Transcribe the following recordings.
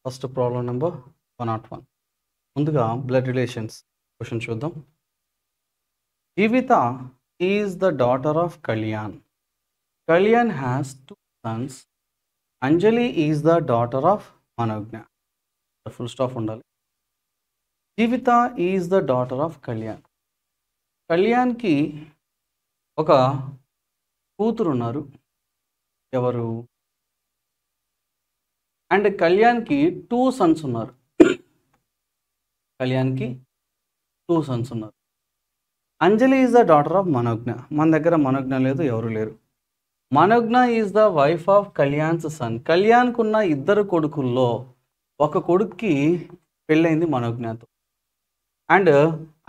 First problem number 101. ముందుగా blood relations question చూద్దాం. Jeevitha is the daughter of Kalyan. Kalyan has 2 sons. Anjali is the daughter of Manognya. Full stop ఉండాలి. Jeevitha is the daughter of Kalyan. కళ్యాణ్కి ఒక కూతురు ఉన్నారు. ఎవరు? అండ్ కళ్యాణ్కి 2 sons ఉన్నారు. కళ్యాణ్కి 2 sons ఉన్నారు. Anjali is the daughter of Manognya. మన దగ్గర మనోజ్ఞ లేదు, ఎవరు లేరు. Manognya is the wife of Kalyan's son. కళ్యాణ్కు ఉన్న 2 కొడుకుల్లో ఒక కొడుక్కి పెళ్ళైంది మనోజ్ఞతో. And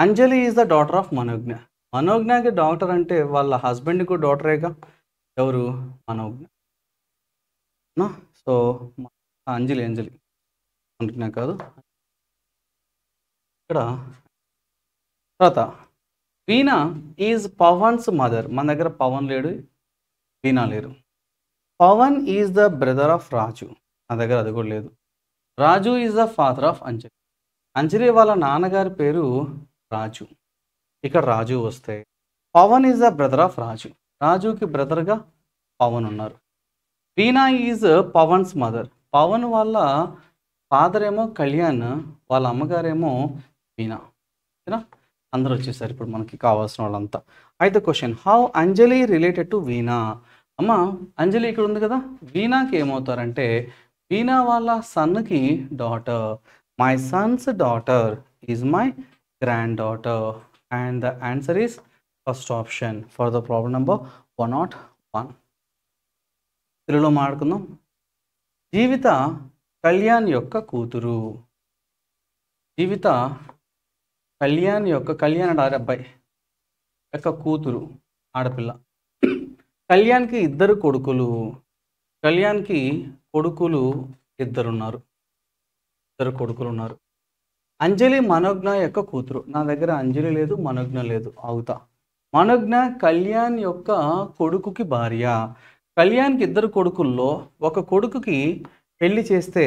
Anjali is the daughter of Manognya. మనోజ్ఞకి డాక్టర్ అంటే వాళ్ళ హస్బెండ్కి డాటరేగా. ఎవరు? మనోజ్ఞ. సో అంజలి మనోజ్ఞ కాదు. ఇక్కడ తర్వాత వీణ ఈజ్ పవన్స్ మదర్. మన దగ్గర పవన్ లేడు, వీణ లేరు. Pavan is the brother of Raju. నా దగ్గర అది కూడా లేదు. Raju is the father of Anjali. Anjali వాళ్ళ నాన్నగారి పేరు రాజు. ఇక్కడ రాజు వస్తే Pavan is the brother of Raju. రాజుకి బ్రదర్గా పవన్ ఉన్నారు. Veena is Pavan's mother. పవన్ వాళ్ళ ఫాదర్ ఏమో కళ్యాణ్, వాళ్ళ అమ్మగారేమో వీణ. ఓకేనా? అందరూ వచ్చేసారు ఇప్పుడు మనకి కావాల్సిన వాళ్ళంతా. అయితే question, how Anjali related to Veena. అమ్మ అంజలి ఇక్కడ ఉంది కదా, వీణాకి ఏమవుతారంటే వీణా వాళ్ళ సన్కి daughter. My son's daughter is my granddaughter. And the answer is first option for the problem number 101. తెలుగులో మాట్లాడుకుందాం. జీవిత కళ్యాణ్ యొక్క కూతురు. జీవిత కళ్యాణ్ అంటే అబ్బాయి యొక్క కూతురు, ఆడపిల్ల. కళ్యాణ్కి 2 కొడుకులు. కళ్యాణ్కి కొడుకులు 2 ఉన్నారు. 2 కొడుకులు ఉన్నారు. అంజలి మనోజ్ఞ యొక్క కూతురు. నా దగ్గర అంజలి లేదు, మనోజ్ఞ లేదు, అవుతా. మనోజ్ఞ కళ్యాణ్ యొక్క కొడుకుకి భార్య. కళ్యాణ్కి 2 కొడుకుల్లో ఒక కొడుకుకి పెళ్లి చేస్తే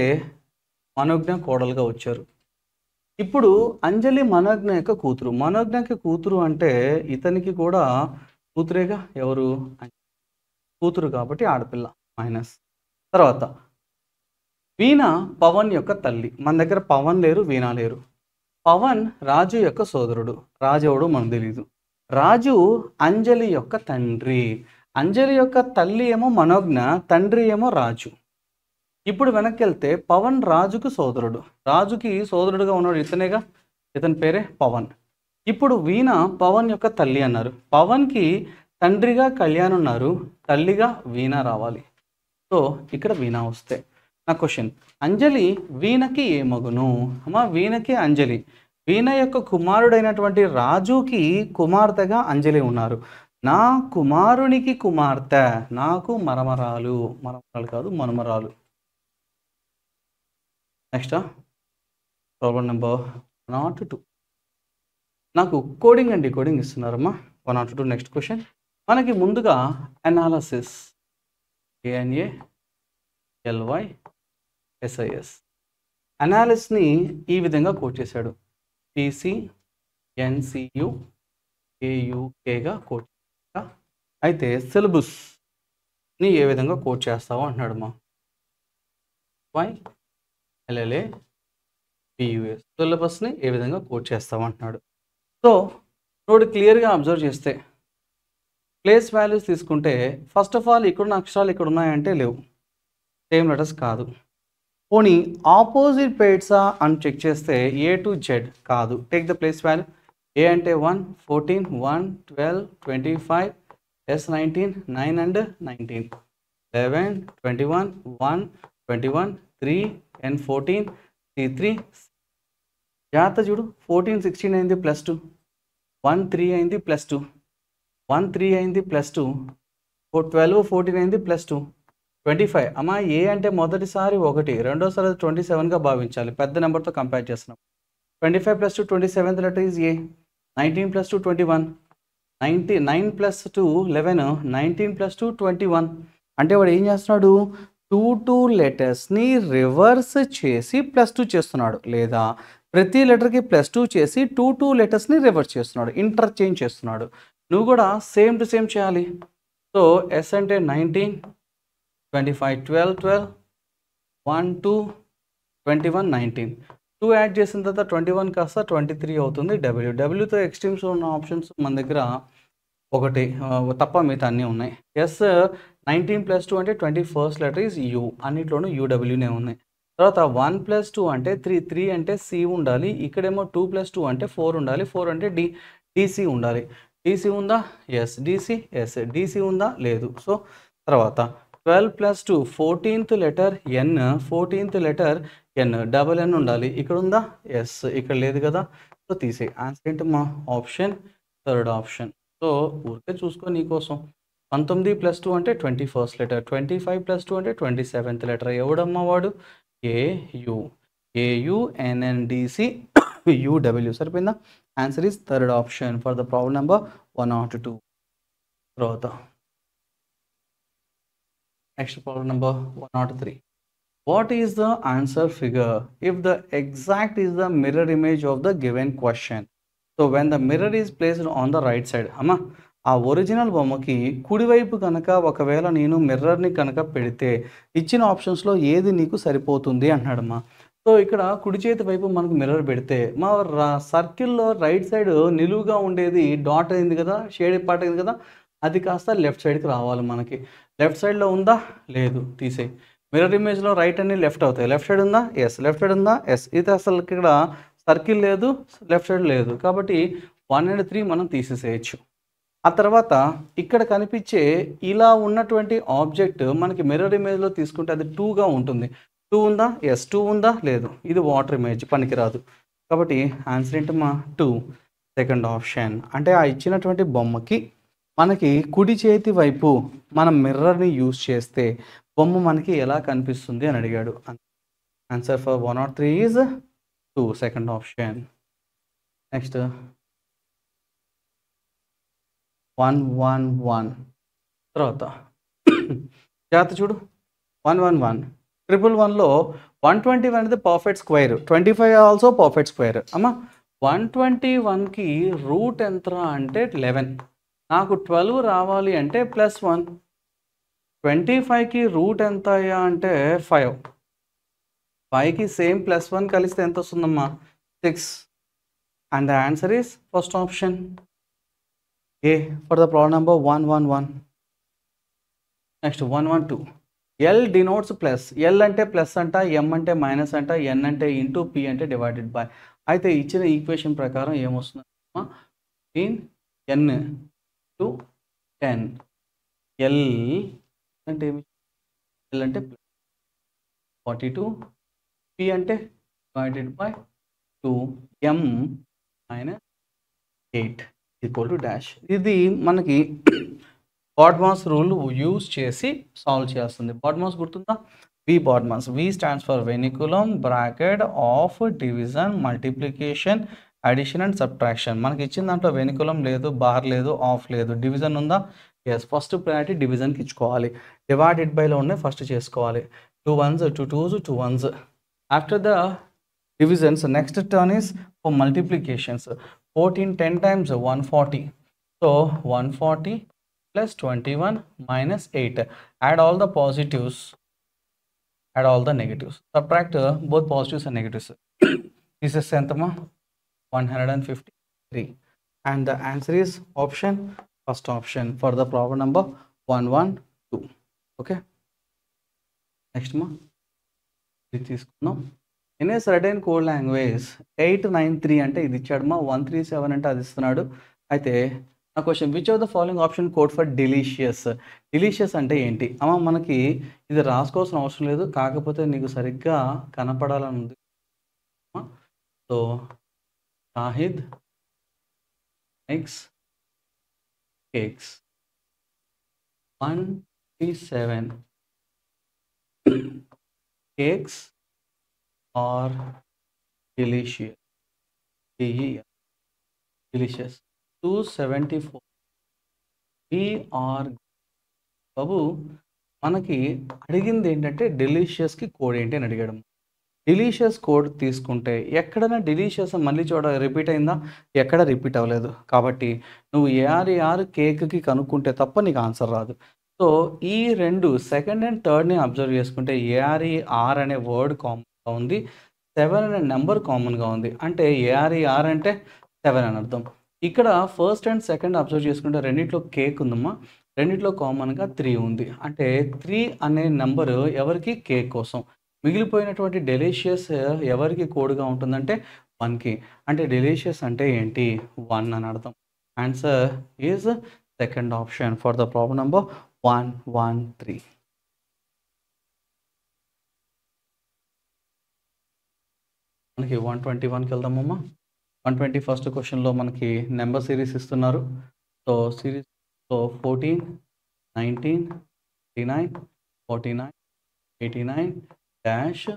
మనోజ్ఞ కోడలుగా వచ్చారు. ఇప్పుడు అంజలి మనోజ్ఞ యొక్క కూతురు. మనోజ్ఞకి కూతురు అంటే ఇతనికి కూడా కూతురేగా. ఎవరు? కూతురు కాబట్టి ఆడపిల్ల మైనస్. తర్వాత వీణ పవన్ యొక్క తల్లి. మన దగ్గర పవన్ లేరు, వీణ లేరు. పవన్ రాజు యొక్క సోదరుడు. రాజు ఎవడో మనకు తెలీదు. రాజు అంజలి యొక్క తండ్రి. అంజలి యొక్క తల్లి ఏమో మనోజ్ఞ, తండ్రి ఏమో రాజు. ఇప్పుడు వెనక్కి వెళ్తే పవన్ రాజుకు సోదరుడు. రాజుకి సోదరుడుగా ఉన్నాడు ఇతనేగా, ఇతని పేరే పవన్. ఇప్పుడు వీణ పవన్ యొక్క తల్లి అన్నారు. పవన్కి తండ్రిగా కళ్యాణ్ ఉన్నారు, తల్లిగా వీణ రావాలి. సో ఇక్కడ వీణ వస్తే నా క్వశ్చన్, అంజలి వీణకి ఏ మగును? అమ్మా వీణకి అంజలి. వీణ యొక్క కుమారుడైనటువంటి రాజుకి కుమార్తెగా అంజలి ఉన్నారు. నా కుమారునికి కుమార్తె, నాకు మరమరాలు కాదు మనమరాలు. Next problem number 102. నాకు కోడింగ్ ఇస్తున్నారమ్మా. 102 next question. మనకి ముందుగా అనాలసిస్, ANALYSIS. అనాలిసిస్ని ఈ విధంగా కోట్ చేశాడు. TCNCUAUKగా కోట్ చేస్తా. అయితే సిలబస్ని ఏ విధంగా కోట్ చేస్తావు అంటున్నాడు మా. YLLAPUS సిలబస్ని ఏ విధంగా కోట్ చేస్తావు అంటున్నాడు. సో నోడు క్లియర్గా అబ్జర్వ్ చేస్తే ప్లేస్ వాల్యూస్ తీసుకుంటే ఫస్ట్ ఆఫ్ ఆల్ ఇక్కడున్న అక్షరాలు ఇక్కడ ఉన్నాయంటే లేవు, సేమ్ లెటర్స్ కాదు. పోనీ ఆపోజిట్ పేర్సా అని చెక్ చేస్తే A to Z కాదు. Take the place value. A అంటే 1, 14, 1, 12, 25, S 19, 9 and 19, 11, 21, 1, 21, 3 and 14, 3. జాగ్రత్త చూడు. 14, 16 అయింది +2, 1, 3 అయింది +2, 1, 3 అయింది +2, 12, 14 అయింది +2, 25. అమ్మా ఏ అంటే మొదటిసారి 1, రెండోసారి 27గా భావించాలి. పెద్ద నెంబర్తో కంపేర్ చేస్తున్నాం. 25 + 2 27th లెటర్ ఈజ్ A. 19 + 2 21, 9 + 2 11, 19 + 2 21. అంటే వాడు ఏం చేస్తున్నాడు? 2 లెటర్స్‌ని రివర్స్ చేసి +2 చేస్తున్నాడు. లేదా ప్రతి లెటర్‌కి +2 చేసి 2 లెటర్స్‌ని రివర్స్ చేస్తున్నాడు. ఇంటర్‌చేంజ్ చేస్తున్నాడు. నువ్వు కూడా సేమ్ టు సేమ్ చేయాలి. సో, ఎస్ అంటే 19, 25, 12, 12, 1, 2, 21, 19. 2 యాడ్ చేసిన తర్వాత 21 కాస్త 23 అవుతుంది. డబ్ల్యూతో ఎక్స్‌ట్రీమ్స్‌లో ఉన్న ఆప్షన్స్ మన దగ్గర ఒకటి తప్ప మిగతా అన్నీ ఉన్నాయి. ఎస్ 19 + 2 అంటే 21st లెటర్ ఈజ్ యూ. అన్నిట్లోనూ యూడబ్ల్యూనే ఉన్నాయి. తర్వాత 1 + 2 అంటే 3 అంటే సి ఉండాలి. ఇక్కడేమో 2 + 2 అంటే 4 ఉండాలి. 4 అంటే డీసీ ఉండాలి. డీసీ ఉందా? ఎస్. DC yes. డీసీ ఉందా? లేదు. సో, తర్వాత 12 + 2 14th letter N. 14th letter N. Double N ఉండాలి. ఇక్కడ ఉందా? ఎస్. ఇక్కడ లేదు కదా! సో, తీసేయి. ఆన్సర్ ఏంటమ్మా? Option third option. సో, ఊరికే చూసుకో నీకోసం. 19 + 2 అంటే 21st లెటర్. 25 + 2 అంటే 27th లెటర్. ఎవడమ్మా వాడు? ఏయు. AUNNDC UW. సరిపోయిందా? Answer is third option for the problem number 102. తర్వాత next problem number 103. What is the answer figure if the exact is the mirror image of the given question? So when the mirror is placed on the right side, అమ్మా ఆ original బొమ్మకి కుడివైపు కనుక ఒకవేళ నేను మిర్రర్ని కనుక పెడితే ఇచ్చిన ఆప్షన్స్లో ఏది నీకు సరిపోతుంది అంటున్నాడమ్మా. సో ఇక్కడ కుడి చేతి వైపు మనకు మిర్రర్ పెడితే మా సర్కిల్లో రైట్ సైడ్ నిలువుగా ఉండేది డాట్ అయింది కదా, షేడ్ పార్ట్ అయింది కదా, అది కాస్త లెఫ్ట్ సైడ్కి రావాలి మనకి. లెఫ్ట్ సైడ్లో ఉందా? లేదు. తీసేయి. మిర్రర్ ఇమేజ్లో రైట్ అన్ని లెఫ్ట్ అవుతాయి. లెఫ్ట్ సైడ్ ఉందా? ఎస్. లెఫ్ట్ సైడ్ ఉందా? ఎస్. ఇది అసలు ఇక్కడ సర్కిల్ లేదు, లెఫ్ట్ సైడ్ లేదు. కాబట్టి 1 and 3 మనం తీసేసేయచ్చు. ఆ తర్వాత ఇక్కడ కనిపించే ఇలా ఉన్నటువంటి ఆబ్జెక్ట్ మనకి మిర్రర్ ఇమేజ్లో తీసుకుంటే అది 2గా ఉంటుంది. 2 ఉందా? ఎస్. 2 ఉందా? లేదు. ఇది వాటర్ ఇమేజ్, పనికిరాదు. కాబట్టి ఆన్సర్ ఏంటమ్మా? 2 సెకండ్ ఆప్షన్. అంటే ఆ ఇచ్చినటువంటి బొమ్మకి మనకి కుడి చేతి వైపు మనం మిర్రర్ని యూజ్ చేస్తే బొమ్మ మనకి ఎలా కనిపిస్తుంది అని అడిగాడు. Answer for 103 is 2 second option. Next 111. తర్వాత జాగ్రత్త చూడు. 111 111లో 121 అనేది perfect square. 25 also perfect square. అమ్మా 121కి రూట్ ఎంతరా అంటే 11. నాకు 12 రావాలి అంటే +1. 25కి రూట్ ఎంత అయ్యా అంటే 5. 5కి సేమ్ +1 కలిస్తే ఎంత వస్తుందమ్మా? 6. And the answer is first option A for the problem number 111. Next 112. L denotes plus. L అంటే ప్లస్ అంట, ఎం అంటే మైనస్ అంట, ఎన్ అంటే ఇంటూ, పి అంటే డివైడెడ్ బై. అయితే ఇచ్చిన ఈక్వేషన్ ప్రకారం ఏమొస్తుందమ్మా? ఎన్ టు 10. ఎల్ అంటే ఏమి? ఎల్ అంటే 42. పి అంటే divided by 2. M minus 8 equal to dash. ఇది మనకి బాడ్మాస్ రూల్ యూజ్ చేసి సాల్వ్ చేస్తుంది. బాడ్మాస్ గుర్తుందా? BODMAS. V stands for vinculum, bracket, of, division, multiplication, addition and subtraction. మనకి ఇచ్చిన దాంట్లో వెనికులం లేదు, బార్ లేదు, ఆఫ్ లేదు. డివిజన్ ఉందా? ఎస్. ఫస్ట్ ప్రయారిటీ డివిజన్కి ఇచ్చుకోవాలి. డివైడెడ్ బైలో ఉన్నాయి ఫస్ట్ చేసుకోవాలి. 2 1s, 2 2s, 2 1s. After the divisions, next turn is for multiplications. 14 10 times 140. So 140 plus 21 minus 8. Add all the positives, add all the negatives. Subtract both positives and negatives. This is entama 153. And the answer is option first option for the problem number 112. Okay. Next ma. In a certain code language 893 అంటే ఇది ఇచ్చాడమ్మా. 137 అంటే అది ఇస్తున్నాడు. అయితే నా question, which of the following option code for delicious? Delicious అంటే ఏంటి అమ్మ? మనకి ఇది రాసుకోవాల్సిన అవసరం లేదు, కాకపోతే నీకు సరిగ్గా కనపడాలని ఉంది. So Shahid eggs cakes 137 cakes are delicious. Delicious. 274. We are బాబు మనకి అడిగింది ఏంటంటే డెలీషియస్‌కి కోడ్ ఏంటి అని అడిగాడు. డెలీషియస్ కోడ్ తీసుకుంటే ఎక్కడైనా డెలీషియస్ మళ్ళీ రిపీట్ అయిందా? ఎక్కడ రిపీట్ అవ్వలేదు. కాబట్టి నువ్వు ఏఆర్ఏఆర్ కేక్‌కి కనుక్కుంటే తప్ప నీకు ఆన్సర్ రాదు. సో, ఈ 2 సెకండ్ అండ్ థర్డ్‌ని అబ్జర్వ్ చేసుకుంటే ఏఆర్ఈఆర్ అనే వర్డ్ కామన్‌గా ఉంది. 7 అనే నంబర్ కామన్‌గా ఉంది. అంటే ఏఆర్ఈఆర్ అంటే 7 అని అర్థం. ఇక్కడ ఫస్ట్ అండ్ సెకండ్ అబ్జర్వ్ చేసుకుంటే రెండిట్లో కేక్ ఉందమ్మా. రెండిట్లో కామన్‌గా 3 ఉంది. అంటే 3 అనే నంబరు ఎవరికి? కేక్ కోసం. మిగిలిపోయినటువంటి డెలీషియస్ ఎవరికి కోడ్‌గా ఉంటుందంటే 1కి. అంటే డెలీషియస్ అంటే ఏంటి? 1 అని అర్థం. Answer is second option for the problem number 113. మనకి 121కి వెళ్దామమ్మా. 120 ఫస్ట్ క్వెషన్‌లో మనకి నంబర్ సిరీస్ ఇస్తున్నారు. సో, సిరీస్‌లో 14, 19, 39, 49, 89 డాష్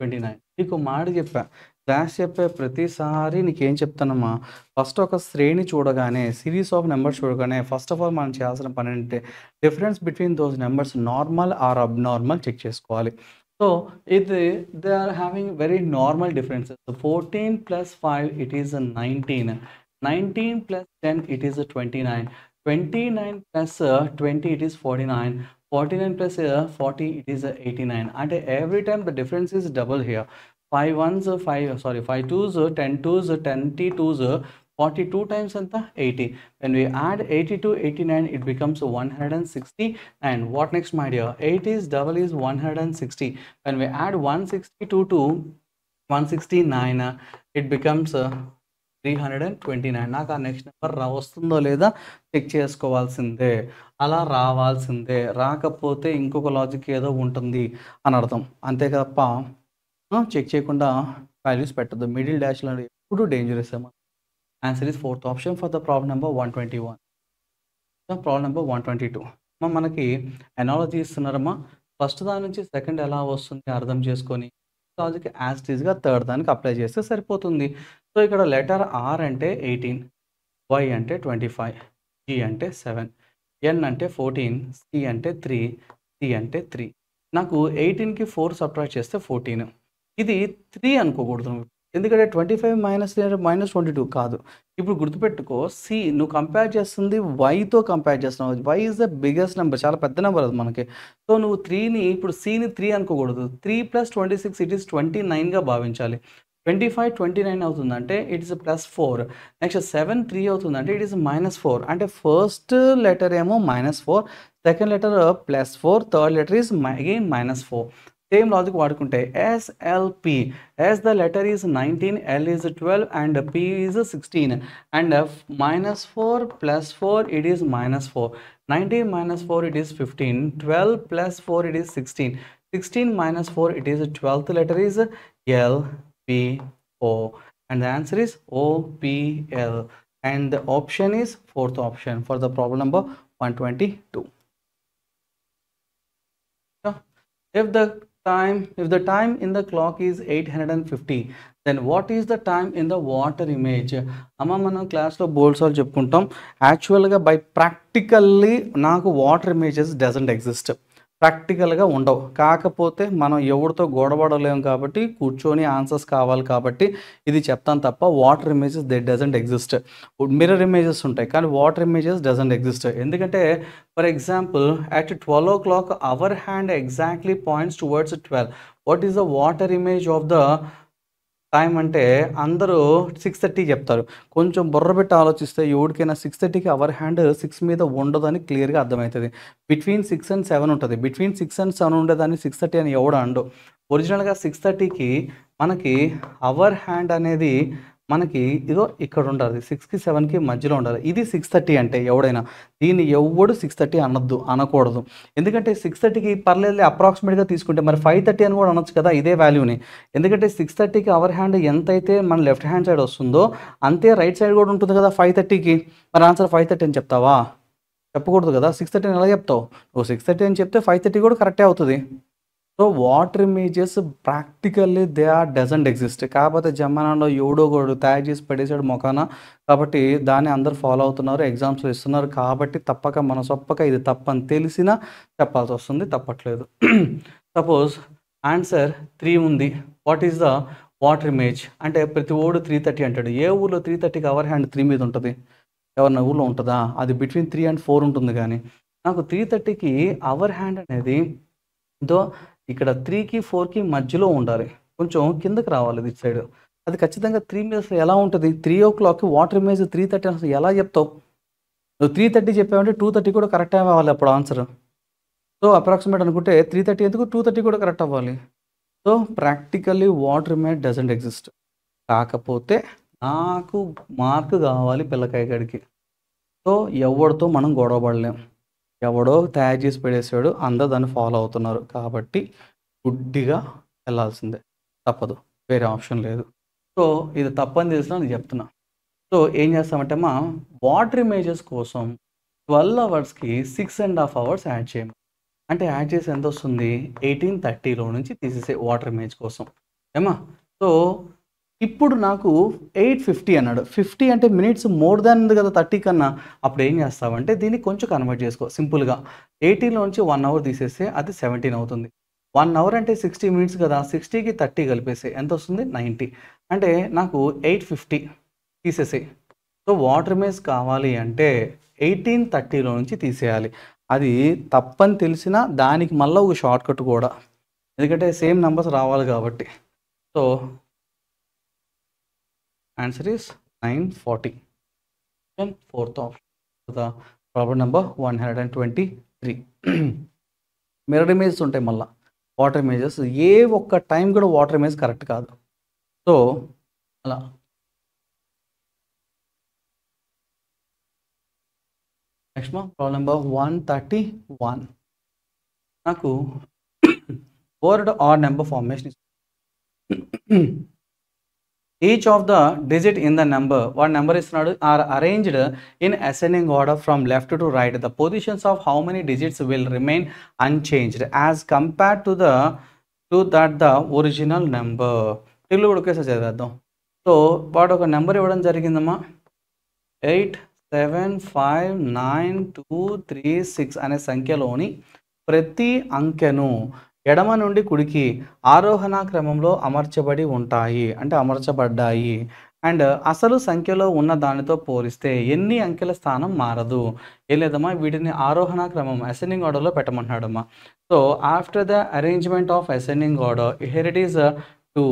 29. నీకు మాట చెప్పా. క్లాస్ చెప్పే ప్రతిసారి నీకేం చెప్తానమ్మా, ఫస్ట్ ఒక శ్రేణి చూడగానే, సిరీస్ ఆఫ్ నంబర్స్ చూడగానే ఫస్ట్ ఆఫ్ ఆల్ మనం చేయాల్సిన పని ఏంటంటే difference between those numbers normal or abnormal check చేసుకోవాలి. సో, ఇది they are having very normal differences. 14 plus 5 it is 19. 19 plus 10 it is 29. 29 plus 20 it is 49. 49 plus 40 it is 89. And every time the difference is double here. 5 ones 5 twos 10 twos 20 twos 42 times anta 80. When we add 80 to 89 it becomes 160. And what next, my dear? 8 is double is 160. When we add 162 to 169 it becomes 329. నాకు ఆ next number వస్తుందో లేదా check చేసుకోవాల్సిందే. అలా రావాల్సిందే. రాకపోతే ఇంకొక logic ఏదో ఉంటుంది అని అర్థం. అంతే తప్ప చెక్ చేయకుండా వాల్యూస్ పెట్టద్దు. మిడిల్ డాష్‌లో ఎప్పుడు డేంజరస్ ఏమో. Answer is fourth option for the problem number 121. Problem number 122. మనకి ఎనాలజీ ఇస్తున్నారమ్మా. ఫస్ట్ దాని నుంచి సెకండ్ ఎలా వస్తుంది అర్థం చేసుకొని లాజిక్ యాజ్ ఇట్ ఈస్‌గా థర్డ్ దానికి అప్లై చేస్తే సరిపోతుంది. సో, ఇక్కడ లెటర్ ఆర్ అంటే 18, వై అంటే 25, జీ అంటే 7, ఎన్ అంటే 14, సి అంటే 3, సి అంటే 3. నాకు 18కి 4 సబ్ట్రాక్ట్ చేస్తే 14. ఇది 3 అనుకోకూడదు నువ్వు. ఎందుకంటే 25 మైనస్ 22 కాదు. ఇప్పుడు గుర్తుపెట్టుకో, సి నువ్వు కంపేర్ చేస్తుంది వైతో కంపేర్ చేస్తున్నావు. Y is the biggest number, చాలా పెద్ద నెంబర్ అది మనకి. సో, నువ్వు 3ని ఇప్పుడు సిని 3 అనుకోకూడదు. 3 + 26 ఇట్ ఈస్ 29గా భావించాలి. 25 29 అవుతుందంటే ఇట్ ఈస్ +4. నెక్స్ట్ 7 3 అవుతుందంటే ఇట్ ఈస్ -4. అంటే ఫస్ట్ లెటర్ ఏమో -4, second letter +4, third letter is again -4. Same logic వాడుకుంటే SLP, S the letter is 19, L is 12 and P is 16. And -4 + 4 it is -4. 19 - 4 it is 15. 12 + 4 it is 16. 16 - 4 it is 12th letter is L P O, and the answer is OPL, and the option is fourth option for the problem number 122. If the time in the clock is 850, then what is the time in the water image? అమ్మ మనం క్లాస్లో బోల్డ్సార్లు చెప్పుకుంటాం. యాక్చువల్గా by practically నాకు water images doesn't exist. ప్రాక్టికల్గా ఉండవు. కాకపోతే మనం ఎవరితో గొడవడలేము కాబట్టి కూర్చొని ఆన్సర్స్ కావాలి కాబట్టి ఇది చెప్తాను తప్ప water images they doesn't exist. Mirror images ఉంటాయి కానీ వాటర్ ఇమేజెస్ డజంట్ ఎగ్జిస్ట్. ఎందుకంటే for example at 12 o'clock hour hand exactly points towards 12. What is the water image of the time అంటే అందరూ 6:30 చెప్తారు. కొంచెం బుర్ర పెట్టి ఆలోచిస్తే ఎవరికైనా 6:30కి అవర్ హ్యాండ్ 6 మీద ఉండదని క్లియర్గా అర్థమవుతుంది. బిట్వీన్ 6 and 7 ఉంటుంది. బిట్వీన్ 6 and 7 ఉండేదాన్ని 6:30 అని ఎవడు అండు. ఒరిజినల్గా 6:30కి మనకి అవర్ హ్యాండ్ అనేది మనకి ఇదో ఇక్కడ ఉండాలి. 6కి 7కి మధ్యలో ఉండాలి. ఇది 6:30 అంటే ఎవడైనా. దీన్ని ఎవడు 6:30 అనకూడదు. ఎందుకంటే 6:30కి పర్లేదు అప్రాక్సిమేట్గా తీసుకుంటే మరి 5:30 అని కూడా అనొచ్చు కదా ఇదే వాల్యూని. ఎందుకంటే 6:30కి అవర్ హ్యాండ్ ఎంతైతే మన లెఫ్ట్ హ్యాండ్ సైడ్ వస్తుందో అంతే రైట్ సైడ్ కూడా ఉంటుంది కదా 5:30కి. మరి ఆన్సర్ 5:30 అని చెప్తావా? చెప్పకూడదు కదా. 6:30 అని ఎలా చెప్తావు? నువ్వు 6:30 అని చెప్తే 5:30 కూడా కరెక్టే అవుతుంది. So water images practically they or doesn't exist. కాకపోతే జమానాలో ఎవడో ఒకడు తయారు చేసి పడేసాడు మొఖాన. కాబట్టి దాన్ని అందరూ ఫాలో అవుతున్నారు. ఎగ్జామ్స్‌లో ఇస్తున్నారు. కాబట్టి తప్పక మనసొప్పక ఇది తప్పని తెలిసినా చెప్పాల్సొస్తుంది. తప్పట్లేదు. సపోజ్ ఆన్సర్ 3 ఉంది. What is the water image? అంటే ప్రతి ఓడు 330 అంటాడు. ఏ ఊర్లో 330కి అవర్ హ్యాండ్ 3 మీద ఉంటది? ఎవరిన ఊర్లో ఉంటదా? అది బిట్వీన్ 3 అండ్ 4 ఉంటుంది గానీ. నాకు 330కి అవర్ హ్యాండ్ అనేది దో ఇక్కడ 3కి, 4కి మధ్యలో ఉండాలి. కొంచెం కిందకి రావాలి దిట్ సైడ్. అది ఖచ్చితంగా 3 మీద అసలు ఎలా ఉంటది? 3:00కి వాటర్ ఇమేజ్ 3:30 అసలు ఎలా చెప్తావు? నువ్వు 3:30 చెప్పావంటే 2:30 కూడా కరెక్టే అవ్వాలి అప్పుడు ఆన్సర్. సో, అప్రాక్సిమేట్ అనుకుంటే 3:30 ఎందుకు 2:30 కూడా కరెక్ట్ అవ్వాలి. So, practically water image doesn't exist. కాకపోతే నాకు మార్క్ కావాలి పిల్లకాయ కాడికి. సో, ఎవడితో మనం గొడవ పడలేం. ఎవడో తయారు చేసి పడేసాడు. అందరూ దాన్ని ఫాలో అవుతున్నారు. కాబట్టి గుడ్డిగా వెళ్ళాల్సిందే. తప్పదు. వేరే ఆప్షన్ లేదు. సో, ఇది తప్పని తెలిసినా నేను చెప్తున్నా. సో, ఏం చేస్తామంటే వాటర్ ఇమేజెస్ కోసం 12 అవర్స్‌కి 6½ అవర్స్ యాడ్ చేయము. అంటే యాడ్ చేసి ఎంతొస్తుంది? 1830లో నుంచి తీసేసేయి వాటర్ ఇమేజ్ కోసం. ఏమా? సో, ఇప్పుడు నాకు 850 అన్నాడు. 50 అంటే మినిట్స్ మోర్ దాన్ ఉంది కదా 30 కన్నా. అప్పుడు ఏం చేస్తావంటే దీన్ని కొంచెం కన్వర్ట్ చేసుకో సింపుల్‌గా. 18లోంచి 1 అవర్ తీసేస్తే అది 17 అవుతుంది. 1 అవర్ అంటే 60 మినిట్స్ కదా! 60కి 30 కలిపేసేయి. ఎంతొస్తుంది? 90. అంటే నాకు 850 తీసేసేయి. సో, వాటర్ ఇమేజ్ కావాలి అంటే 1830లో నుంచి తీసేయాలి. అది తప్పని తెలిసినా దానికి మళ్ళా ఒక షార్ట్‌కట్ కూడా. ఎందుకంటే సేమ్ నంబర్స్ రావాలి కాబట్టి. So, answer is 940. Then fourth option. The problem number 123. Mirror images ఉంటాయి మళ్ళా. వాటర్ ఇమేజెస్ ఏ ఒక్క టైం కూడా వాటర్ ఇమేజ్ కరెక్ట్ కాదు. సో, అలా. Next problem number 131. నాకు word or number formation each of the digit in the number వాడు number ఇస్తున్నాడు are arranged in ascending order from left to right. The positions of how many digits will remain unchanged as compared to that the original number. Telugu కూడా ఒకేసారి చదివేద్దాం. So, వాడు ఒక number ఇవ్వడం జరిగిందమ్మా. 87599236 అనే సంఖ్యలోని ప్రతి అంకెను ఎడమ నుండి కుడికి ఆరోహణ క్రమంలో అమర్చబడి ఉంటాయి. అంటే అమర్చబడ్డాయి. అండ్ అసలు సంఖ్యలో ఉన్న దానితో పోలిస్తే ఎన్ని అంకెల స్థానం మారదు. ఏం లేదమ్మా, వీటిని ఆరోహణ క్రమం అసెండింగ్ ఆర్డర్లో పెట్టమంటున్నాడమ్మా. So, after the arrangement of ascending order here it is 2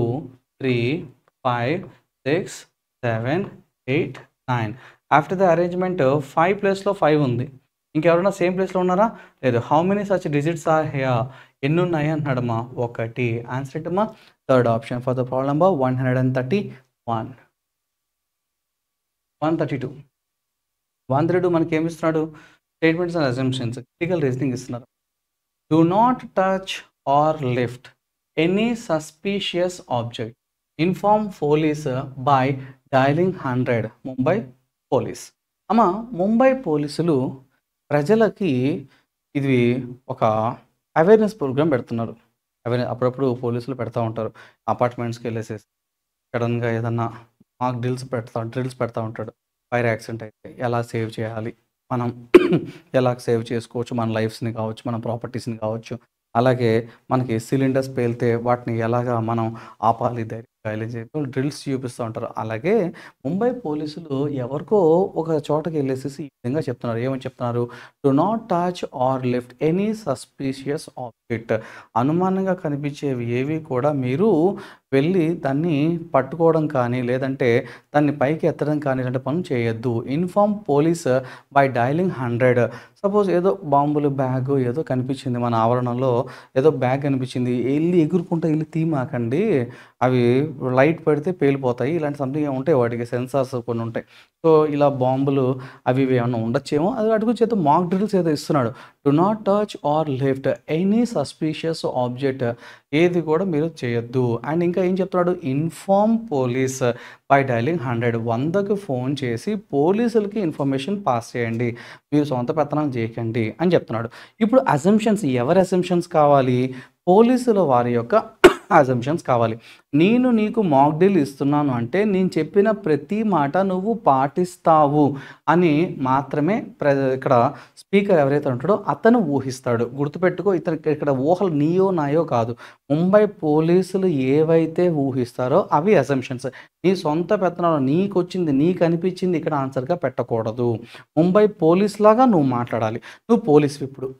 3 5 6 7 8 9. After the arrangement 5 ప్లేస్లో 5 ఉంది. ఇంకెవరైనా సేమ్ ప్లేస్లో ఉన్నారా? లేదు. How many such digits are here? ఎన్ని ఉన్నాయి అంటున్నాడమ్మా? 1. ఆన్సర్ ఏంటమ్మా? Third option for the problem number 131. 132. 132 మనకి ఏమి ఇస్తున్నాడు? Statements and assumptions, critical reasoning ఇస్తున్నారు. Do not touch or lift any suspicious object. Inform police by dialing 100. Mumbai police. అమ్మా, ముంబై పోలీసులు ప్రజలకి ఇది ఒక అవేర్నెస్ ప్రోగ్రామ్ పెడుతున్నారు. అప్పుడప్పుడు పోలీసులు పెడతా ఉంటారు. అపార్ట్మెంట్స్‌కి వెళ్ళేసేసి సడన్‌గా ఏదన్నా మాక్ డ్రిల్స్ పెడతా ఉంటాడు. ఫైర్ యాక్సిడెంట్ అయితే ఎలా సేవ్ చేయాలి? మనం ఎలా సేవ్ చేసుకోవచ్చు? మన లైఫ్స్‌ని కావచ్చు, మన ప్రాపర్టీస్‌ని కావచ్చు. అలాగే మనకి సిలిండర్స్ పేలితే వాటిని ఎలాగా మనం ఆపాలి ధైర్యంగా ఇలా చెప్పి డ్రిల్స్ చూపిస్తూ ఉంటారు. అలాగే ముంబై పోలీసులు ఎవరికో ఒక చోటకి వెళ్ళేసేసి ఈ విధంగా చెప్తున్నారు. ఏమని చెప్తున్నారు? Do not touch or lift any suspicious object. అనుమానంగా కనిపించేవి ఏవి కూడా మీరు వెళ్ళి దాన్ని పట్టుకోవడం కానీ, లేదంటే దాన్ని పైకి ఎత్తడం కానీ ఇలాంటి పనులు చేయొద్దు. Inform police by dialing 100. Suppose ఏదో బాంబులు బ్యాగ్ ఏదో కనిపించింది మన ఆవరణలో, ఏదో బ్యాగ్ కనిపించింది. ఎళ్లి ఎగురుకుంటా ఎళ్లి తీమాకండి. అవి లైట్ పడితే పేలిపోతాయి. ఇలాంటి సంథింగ్ ఉంటాయి, వాటికి సెన్సార్స్ కొన్ని ఉంటాయి. సో, ఇలా బాంబులు అవి ఇవి ఏమన్నా ఉండొచ్చేమో. అది వాటి గురించి ఏదో మాక్ డ్రిల్స్ ఏదో ఇస్తున్నాడు. Do not touch or lift any suspicious object. ఏది కూడా మీరు చేయొద్దు. అండ్ ఇంకా ఏం చెప్తున్నాడు? Inform police by dialing 100. 100కి ఫోన్ చేసి పోలీసులకి ఇన్ఫర్మేషన్ పాస్ చేయండి. మీరు సొంత పెత్తనం చేయకండి అని చెప్తున్నాడు. ఇప్పుడు అజంప్షన్స్, ఎవరి అజంప్షన్స్ కావాలి? పోలీసుల వారి యొక్క అజంప్షన్స్ కావాలి. నేను నీకు మాక్ డ్రిల్ ఇస్తున్నాను అంటే నేను చెప్పిన ప్రతి మాట నువ్వు పాటిస్తావు అని మాత్రమే ఇక్కడ స్పీకర్ ఎవరైతే ఉంటాడో అతను ఊహిస్తాడు. గుర్తుపెట్టుకో, ఇక్కడ ఊహలు నీయో నాయో కాదు. ముంబై పోలీసులు ఏవైతే ఊహిస్తారో అవి అజంప్షన్స్. నీ సొంత పెత్తనంలో నీకొచ్చింది, నీకు అనిపించింది ఇక్కడ ఆన్సర్‌గా పెట్టకూడదు. ముంబై పోలీస్ లాగా నువ్వు మాట్లాడాలి. నువ్వు పోలీస్‌వి ఇప్పుడు.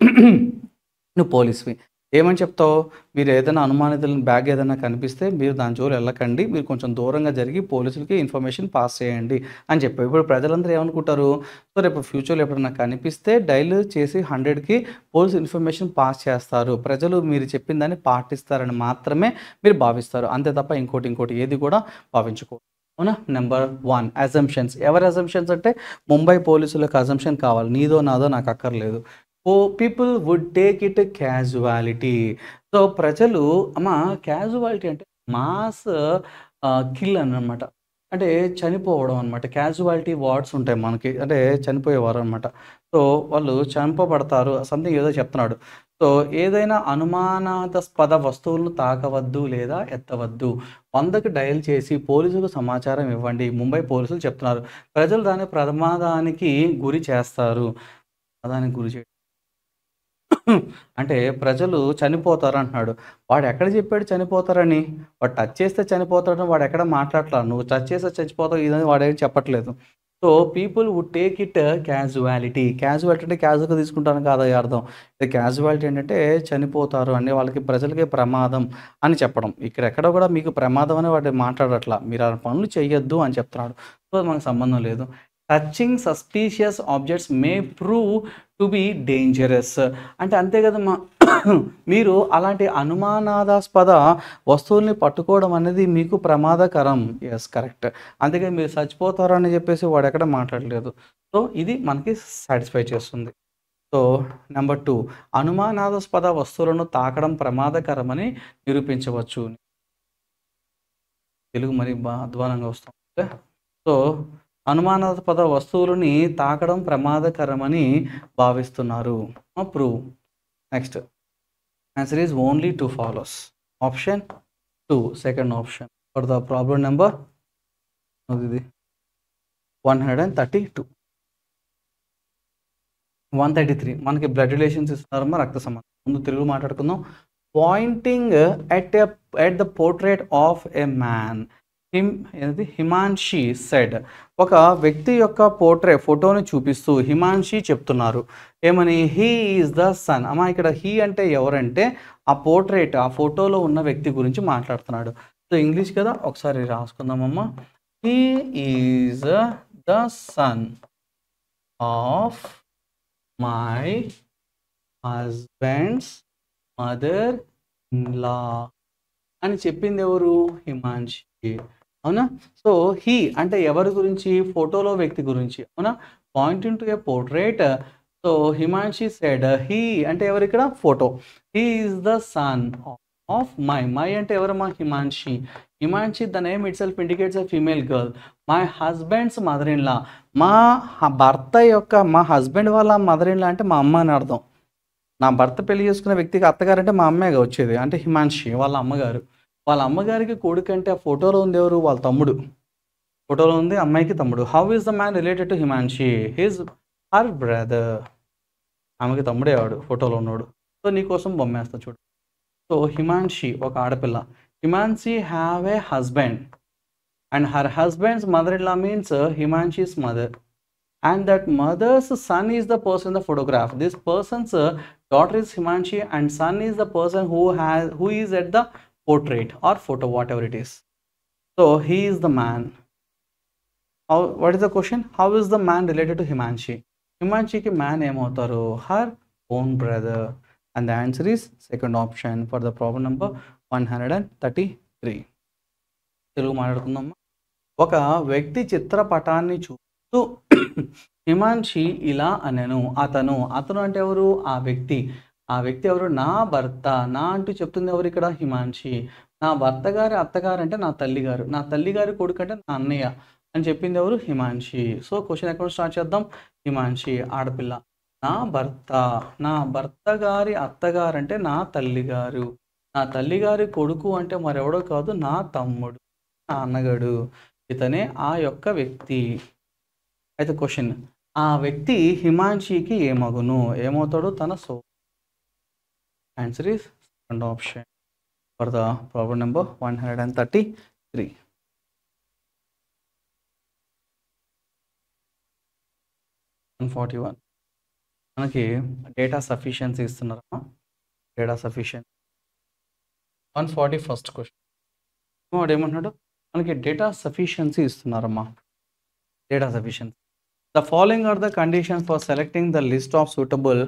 నువ్వు పోలీస్‌వి. ఏమని చెప్తావు? మీరు ఏదైనా అనుమానితులను బ్యాగ్ ఏదైనా కనిపిస్తే మీరు దాని జోలికి వెళ్ళకండి. మీరు కొంచెం దూరంగా జరిగి పోలీసులకి ఇన్ఫర్మేషన్ పాస్ చేయండి అని చెప్పావు. ఇప్పుడు ప్రజలందరూ ఏమనుకుంటారు? సో రేపు ఫ్యూచర్‌లో ఎప్పుడన్నా కనిపిస్తే డయల్ చేసి 100కి పోలీస్ ఇన్ఫర్మేషన్ పాస్ చేస్తారు. ప్రజలు మీరు చెప్పిన దాన్ని పాటిస్తారని మాత్రమే మీరు భావిస్తారు. అంతే తప్ప ఇంకోటి ఏది కూడా భావించకూడదు. అవునా? Number 1 assumptions. ఎవరి అజంప్షన్స్ అంటే ముంబై పోలీసులకు అజంప్షన్ కావాలి. నీదో నాదో నాకు అక్కర్లేదు. People would take it casualty. So ప్రజలు క్యాజువాలిటీ అంటే మాస్ కిల్ అనమాట. అంటే చనిపోవడం అనమాట. క్యాజువాలిటీ వార్డ్స్ ఉంటాయి మనకి. అంటే చనిపోయేవారు అనమాట. సో వాళ్ళు చంపబడతారు సంథింగ్ ఏదో చెప్తున్నాడు. సో ఏదైనా అనుమానాస్పద వస్తువులను తాకవద్దు లేదా ఎత్తవద్దు. 100కి డయల్ చేసి పోలీసులకు సమాచారం ఇవ్వండి. ముంబై పోలీసులు చెప్తున్నారు. ప్రజలు దాన్ని ప్రమాదానికి గురి చేస్తారు. ప్రమాదానికి గురి చేయడం అంటే ప్రజలు చనిపోతారు అంటున్నాడు. వాడు ఎక్కడ చెప్పాడు చనిపోతారని? వాడు టచ్ చేస్తే చనిపోతాడని వాడు ఎక్కడ మాట్లాడట్లా. నువ్వు టచ్ చేస్తే చచ్చిపోతావు ఇదని వాడేం చెప్పట్లేదు. So people would take it casualty. Casualty అంటే క్యాజువల్‌గా తీసుకుంటాను కాదు అర్థం. క్యాజువాలిటీ ఏంటంటే చనిపోతారు అంటే వాళ్ళకి ప్రజలకి ప్రమాదం అని చెప్పడం. ఇక్కడ ఎక్కడ కూడా మీకు ప్రమాదం అని వాడు మాట్లాడట్లా. మీరు ఆ పనులు చెయ్యొద్దు అని చెప్తున్నాడు. సో మనకు సంబంధం లేదు. Touching suspicious objects May prove to be dangerous. అంటే అంతే కదమ్మా. మీరు అలాంటి అనుమానాస్పద వస్తువుల్ని పట్టుకోవడం అనేది మీకు ప్రమాదకరం. Yes, correct. అందుకే మీరు చచ్చిపోతారు అని చెప్పేసి వాడు ఎక్కడ మాట్లాడలేదు. సో ఇది మనకి సాటిస్ఫై చేస్తుంది. సో నెంబర్ 2 అనుమానాస్పద వస్తువులను తాకడం ప్రమాదకరమని నిరూపించవచ్చు. తెలుగు మరి అధ్వానంగా వస్తుంది. సో అనుమానాస్పద వస్తువులని తాకడం ప్రమాదకరమని భావిస్తున్నారు. Prove. Next answer is only 2 follows. Option 2 second option for the problem number ఇది 132. 133 మనకి బ్లడ్ రిలేషన్స్ ఇస్తున్నారమ్మా, రక్త సంబంధం. ముందు తెలుగు మాట్లాడుకుందాం. Pointing at the portrait of a man Himanshi said. ఒక వ్యక్తి యొక్క ఫోటోని చూపిస్తూ హిమాన్షి చెప్తున్నారు ఏమని? He is the son. ఇక్కడ హీ అంటే ఎవరంటే ఆ ఫోటోలో ఉన్న వ్యక్తి గురించి మాట్లాడుతున్నాడు. సో ఇంగ్లీష్ కదా, ఒకసారి రాసుకుందామమ్మా. He is the son of my husband's mother in law అని చెప్పింది ఎవరు? హిమాన్షి. అవునా? సో హీ అంటే ఎవరి గురించి? ఫోటోలో వ్యక్తి గురించి. అవునా? Pointing to a portrait. So Himanshi said he అంటే ఎవరు ఇక్కడ? Photo. He is the son of my అంటే ఎవరమ్మా? Himanshi. Himanshi the name itself indicates a female girl. My husband's mother in law. మా హస్బెండ్ వాళ్ళ మదర్ ఇన్ లా అంటే మా అమ్మ అని అర్థం. నా భర్త పెళ్లి చేసుకున్న వ్యక్తికి అత్తగారు అంటే మా అమ్మాయిగా వచ్చేది. అంటే హిమాన్షి వాళ్ళ అమ్మగారు. వాళ్ళ అమ్మగారికి కొడుకు అంటే ఆ ఫోటోలో ఉంది ఎవరు? వాళ్ళ తమ్ముడు. ఫోటోలో ఉంది అమ్మాయికి తమ్ముడు. How is the man related to Himanshi? His her brother. ఆమెకి తమ్ముడే వాడు ఫోటోలో ఉన్నాడు. సో నీకోసం బొమ్మేస్తా చూడు. సో హిమాన్షి ఒక ఆడపిల్ల. Himanshi have a husband and her husband's mother in law means Himanshi's mother. And that mother's son is the person in the photograph. This person's daughter is Himanshi and son is the person who is at the portrait or photo, whatever it is. So he is the man. What is the question? How is the man related to Himanshi? Himanshi ki man em avtaru? Her own brother. And the answer is second option for the problem number 133. Telugu మాట్లాడుకుందాం. ఒక వ్యక్తి చిత్రపటాన్ని చూస్తూ హిమాన్షి ఇలా అనెను. అతను అంటే ఎవరు? ఆ వ్యక్తి ఎవరు? నా భర్త. నా అంటూ చెప్తుంది ఎవరు ఇక్కడ? హిమాన్షి. నా భర్త గారి అత్తగారు అంటే నా తల్లిగారు. నా తల్లిగారి కొడుకు అంటే నా అన్నయ్య అని చెప్పింది ఎవరు? హిమాన్షి. సో క్వశ్చన్ ఎక్కడ స్టార్ట్ చేద్దాం? హిమాన్షి ఆడపిల్ల. నా భర్త గారి అత్తగారు అంటే నా తల్లిగారు. నా తల్లిగారి కొడుకు అంటే మరెవడో కాదు, నా తమ్ముడు, నా అన్నగాడు. ఇతనే ఆ యొక్క వ్యక్తి. అయితే క్వశ్చన్, ఆ వ్యక్తి హిమాంశికి ఏమగును? ఏమవుతాడు? తన answer is second option for the problem number 133. 141 మనకి డేటా సఫిషియన్సీ ఇస్తున్నారమ్మా. డేటా సఫిషియన్సీ 141 క్వశ్చన్. వాడు ఏమంటున్నాడు? మనకి డేటా సఫిషియన్సీ ఇస్తున్నారమ్మా. Data sufficiency. The following are the conditions for selecting the list of suitable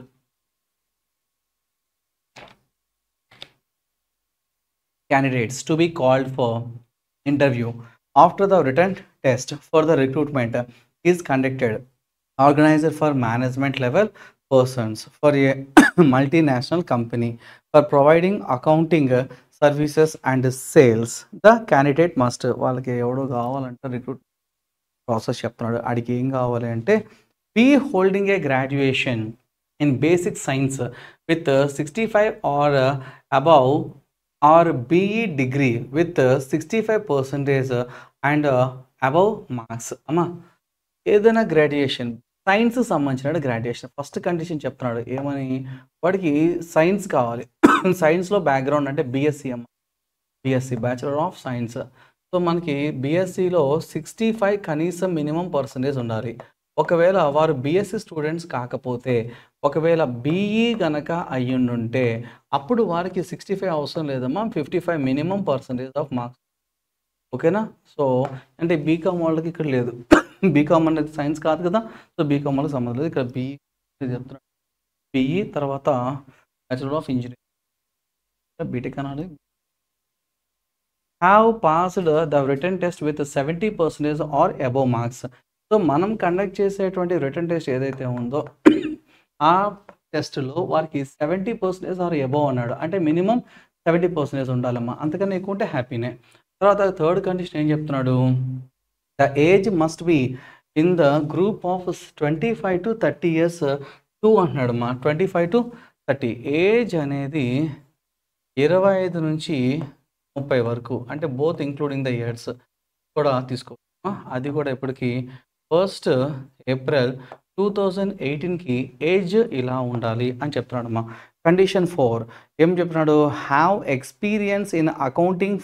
candidates to be called for interview after the written test for the recruitment is conducted. Organizer for management level persons for a multinational company for providing accounting services and sales. The candidate must వాళ్ళకి ఎవడో కావాలంటే recruit process చెప్తున్నాడు. ఆడికి ఏం కావాలి అంటే be holding a graduation in basic science with 65 or above or BE degree with 65% and above marks. అమ్మా ఏదైనా గ్రాడ్యుయేషన్ సైన్స్ సంబంధించిన గ్రాడ్యుయేషన్ ఫస్ట్ కండిషన్ చెప్తున్నాడు. ఏమని? వాడికి సైన్స్ కావాలి. సైన్స్లో బ్యాక్గ్రౌండ్ అంటే బీఎస్సీ అమ్మ. BSc bachelor of science. So మనకి బీఎస్సీలో 65 కనీసం మినిమం పర్సంటేజ్ ఉండాలి. ఒకవేళ వారు బీఎస్సీ స్టూడెంట్స్ కాకపోతే, ఒకవేళ బీఈ గనక అయ్యుండుంటే అప్పుడు వారికి 65 అవసరం లేదమ్మా, 55 మినిమం పర్సంటేజ్ ఆఫ్ మార్క్స్. ఓకేనా? సో అంటే బీకామ్ వాళ్ళకి ఇక్కడ లేదు. బీకామ్ అనేది సైన్స్ కాదు కదా, సో బీకామ్ వాళ్ళకి సంబంధం లేదు. ఇక్కడ బీఈ చెప్తున్నాడు. బీఈ తర్వాత బ్యాచులర్ ఆఫ్ ఇంజనీరింగ్, బీటెక్ అనాలి. Have passed the return test with 70% or above marks. So మనం కండక్ట్ చేసేటువంటి రిటర్న్ టెస్ట్ ఏదైతే ఉందో ఆ టెస్ట్లో వారికి 70% ఆర్ అబోవ్ అన్నాడు. అంటే మినిమం 70% ఉండాలమ్మా, అంతకన్నా ఎక్కువ ఉంటే హ్యాపీనే. తర్వాత థర్డ్ కండిషన్ ఏం చెప్తున్నాడు? The age must be in the group of 25 to 30 years 2 అంటున్నాడమ్మా. 25 to 30 age అనేది 25 నుంచి 30 వరకు, అంటే బోత్ ఇంక్లూడింగ్ ద ఇయర్స్ కూడా తీసుకో. అది కూడా ఇప్పటికి 1st April 2018కి ఏజ్ ఇలా ఉండాలి అని చెప్తున్నాడమ్మా. కండిషన్ 4 ఏం చెప్తున్నాడు? Have experience in accounting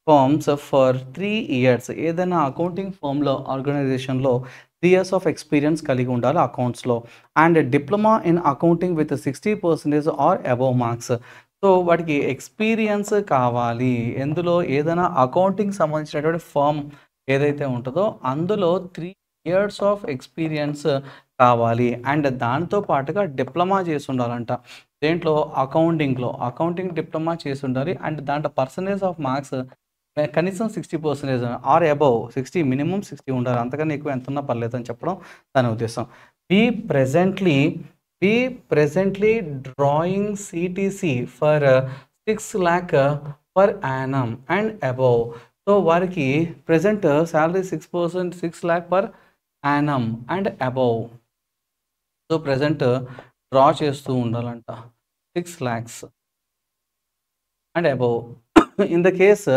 firms for 3 years. ఏదైనా అకౌంటింగ్ ఫర్మ్లో ఆర్గనైజేషన్లో 3 years ఆఫ్ ఎక్స్పీరియన్స్ కలిగి ఉండాలి అకౌంట్స్లో. And diploma in accounting with 60% or above marks. So వాటికి ఎక్స్పీరియన్స్ కావాలి. ఎందులో? ఏదైనా అకౌంటింగ్ సంబంధించినటువంటి ఫర్మ్ ఏదైతే ఉంటుందో అందులో 3 years ఆఫ్ ఎక్స్పీరియన్స్ కావాలి. అండ్ దాంతో పాటుగా డిప్లొమా చేసి ఉండాలంట. దేంట్లో? అకౌంటింగ్ డిప్లొమా చేసి ఉండాలి. అండ్ దాంట్లో పర్సంటేజ్ ఆఫ్ మార్క్స్ కనీసం 60% ఆర్ అబౌవ్ 60, మినిమం 60 ఉండాలి. అంతకన్నా ఎక్కువ ఎంత ఉన్నా పర్లేదు అని చెప్పడం దాని ఉద్దేశం. B presently drawing CTC for 6 lakh per annum and above. So వారికి present salary 6 lakh per annum and above. So present draw చేస్తూ ఉండాలంట 6 lakhs and above. In the case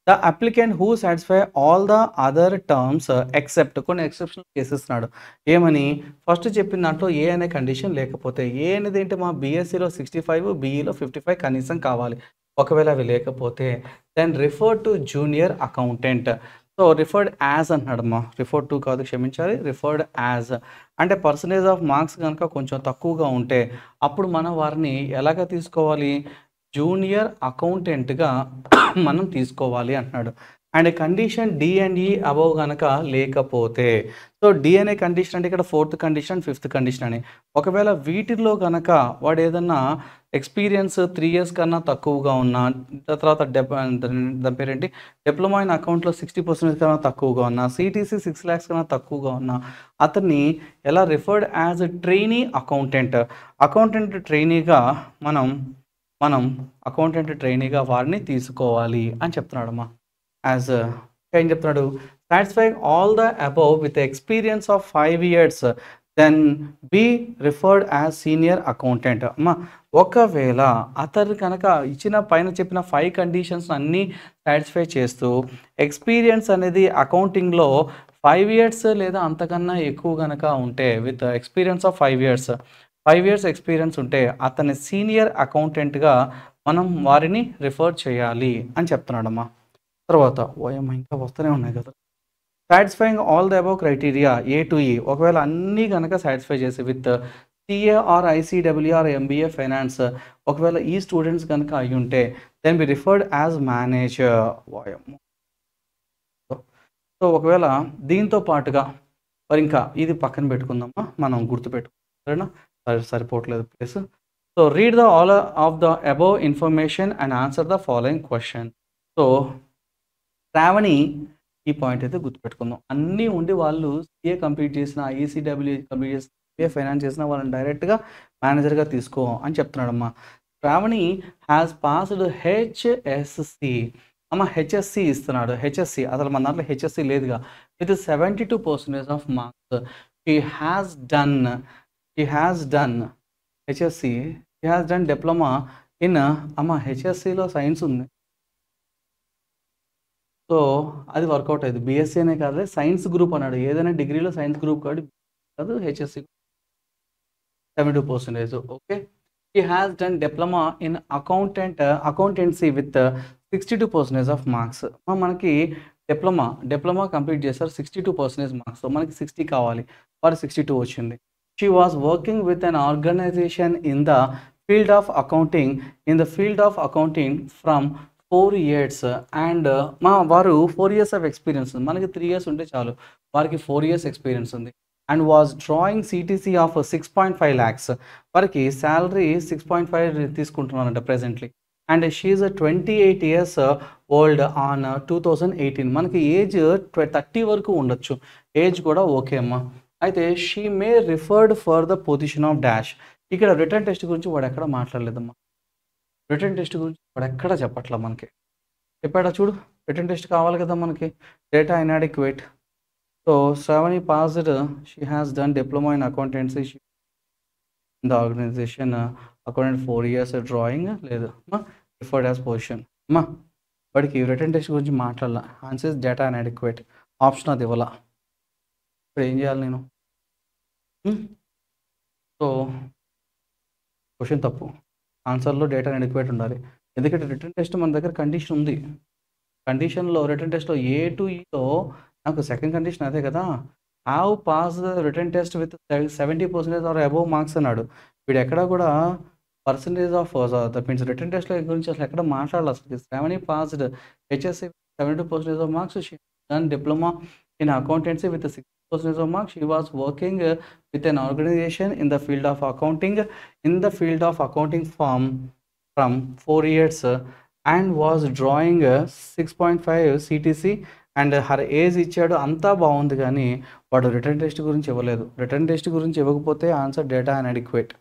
the applicant who satisfy all the other terms except, కొన్ని exceptional cases నాడు. ఏమని? First చెప్పిన దాంట్లో ఏ అనే condition లేకపోతే, ఏ అనేది ఏంటి? మా బీఎస్సీలో 65, బీఈలో 55 కనీసం కావాలి. ఒకవేళ అవి లేకపోతే then refer to junior accountant. So referred as అంటున్నాడమ్మా, రిఫర్డ్ టు కాదు, క్షమించాలి, రిఫర్డ్ యాజ్. అంటే పర్సంటేజ్ ఆఫ్ మార్క్స్ కనుక కొంచెం తక్కువగా ఉంటే అప్పుడు మనం వారిని ఎలాగ తీసుకోవాలి? జూనియర్ అకౌంటెంట్గా మనం తీసుకోవాలి అంటున్నాడు. అండ్ కండిషన్ డి అండ్ ఈ అబవ్ కనుక లేకపోతే, సో డి అనే కండిషన్ అంటే ఇక్కడ 4th కండిషన్, 5th కండిషన్ అని. ఒకవేళ వీటిల్లో కనుక వాడు ఏదన్నా ఎక్స్పీరియన్స్ 3 years కన్నా తక్కువగా ఉన్నా, తర్వాత దాని పేరేంటి డిప్లొమా ఇన్ అకౌంట్లో 60% కన్నా తక్కువగా ఉన్నా, సిటీసీ 6 lakhs కన్నా తక్కువగా ఉన్నా, అతన్ని ఎలా రిఫర్డ్ యాజ్ ట్రైనీ అకౌంటెంట్ ట్రైనీగా మనం అకౌంటెంట్ ట్రైనీగా వారిని తీసుకోవాలి అని చెప్తున్నాడమ్మా. యాజ్ ఏం చెప్తున్నాడు? Satisfy all the above with experience of 5 years then be referred as senior accountant. అమ్మ ఒకవేళ అతను కనుక ఇచ్చిన పైన చెప్పిన 5 కండిషన్స్ అన్నీ సాటిస్ఫై చేస్తూ ఎక్స్పీరియన్స్ అనేది అకౌంటింగ్‌లో 5 ఇయర్స్ లేదా అంతకన్నా ఎక్కువ గనక ఉంటే with experience of 5 years, 5 years experience ఉంటే అతని సీనియర్ అకౌంటెంట్‌గా మనం వారిని రిఫర్ చేయాలి అని చెప్తున్నాడమ్మా. తర్వాత ఓయమ్మ ఇంకా వస్తూనే ఉన్నాయి కదా! Satisfying all the above criteria A to E ఒకవేళ అన్నీ గనక సాటిస్ఫై చేసి with CA or ICW or MBA finance ఒకవేళ ఈ స్టూడెంట్స్ కనుక అయి ఉంటే then be referred as manager. So ఒకవేళ దీంతో పాటుగా మరి ఇంకా ఇది పక్కన పెట్టుకుందామా, మనం గుర్తుపెట్టుకుందాం సరేనా, సరిపోవట్లేదు place. So read the all of the above information and answer the following question. So Shravani ఈ పాయింట్ అయితే గుర్తుపెట్టుకుందాం. అన్నీ ఉండి వాళ్ళు సిఏ కంప్లీట్ చేసిన, ఈసీడబ్ల్యూ కంప్లీట్ చేసిన, ఎంబీఏ ఫైనాన్స్ చేసిన వాళ్ళని డైరెక్ట్గా మేనేజర్గా తీసుకో అని చెప్తున్నాడమ్మా. Shravani has passed HSC. అమ్మ హెచ్ఎస్సి ఇస్తున్నాడు. హెచ్ఎస్సి అసలు మన దాంట్లో హెచ్ఎస్సి లేదుగా. With 72% of marks she has done HSC. She has done diploma in అమ్మ హెచ్ఎస్సిలో సైన్స్ ఉంది. సో అది వర్కౌట్ అయ్యింది. బీఎస్సీ అనే కాదు సైన్స్ గ్రూప్ అన్నాడు. ఏదైనా డిగ్రీలో సైన్స్ గ్రూప్ కాదు HSC 72%. Okay. She has done diploma in accountancy with 62% of marks. మనకి డిప్లొమా కంప్లీట్ చేస్తారు 62% మార్క్స్. మనకి 60 కావాలి, వారు 62 వచ్చింది. She was working with an organisation in the field of accounting from 4 years and వారు 4 years ఆఫ్ ఎక్స్పీరియన్స్ ఉంది. మనకి 3 years ఉంటే చాలు, వారికి 4 years ఎక్స్పీరియన్స్ ఉంది. And was drawing CTC of 6.5 lakhs. వారికి శాలరీ 6.5 తీసుకుంటున్నారంట presently. And she 28 years old on 2018. మనకి ఏజ్ 30 వరకు ఉండొచ్చు, ఏజ్ కూడా ఓకే అమ్మా. అయితే she may referred for the position of dash. ఇక్కడ రిటర్న్ టెస్ట్ గురించి వాడు ఎక్కడ మాట్లాడలేదమ్మా. రిటర్న్ టెస్ట్ గురించి వాడు ఎక్కడ చెప్పట్లా. మనకి చెప్పాడా చూడు, రిటర్న్ టెస్ట్ కావాలి కదా మనకి. Data inadequate. So Sravani passed, she has done diploma in accountancy in the organisation accountant 4 years drawing లేదు అమ్మా. రిఫర్డ్ యాజ్ పొజిషన్ అమ్మా. వాడికి రిటర్న్ టెస్ట్ గురించి మాట్లాడాల. Answer data inadequate. ఆప్షన్ అది ఇవ్వాల. ఇప్పుడు ఏం చేయాలి నేను? సో క్వశ్చన్ తప్పు, ఆన్సర్లో డేటా ఇన్అడిక్వేట్ ఉండాలి. ఎందుకంటే రిటర్న్ టెస్ట్ మన దగ్గర కండిషన్ ఉంది. కండిషన్లో రిటర్న్ టెస్ట్లో ఏ టు ఈలో నాకు సెకండ్ కండిషన్ అదే కదా. Have pass the return test with 70% or above marks అన్నాడు. వీడు ఎక్కడ కూడా percentage of that means written టెస్ట్లో గురించి అసలు ఎక్కడ మాట్లాడాలి అసలు. Sravani passed HSC 72% of marks. She done diploma in accountancy with 60% of marks. She was working with an organization in the field of accounting from 4 years and was drawing 6.5 CTC and her age ఇచ్చాడు. అంతా బాగుంది కానీ వాడు return test గురించి ఇవ్వలేదు. Return test గురించి ఇవ్వకపోతే answer data inadequate.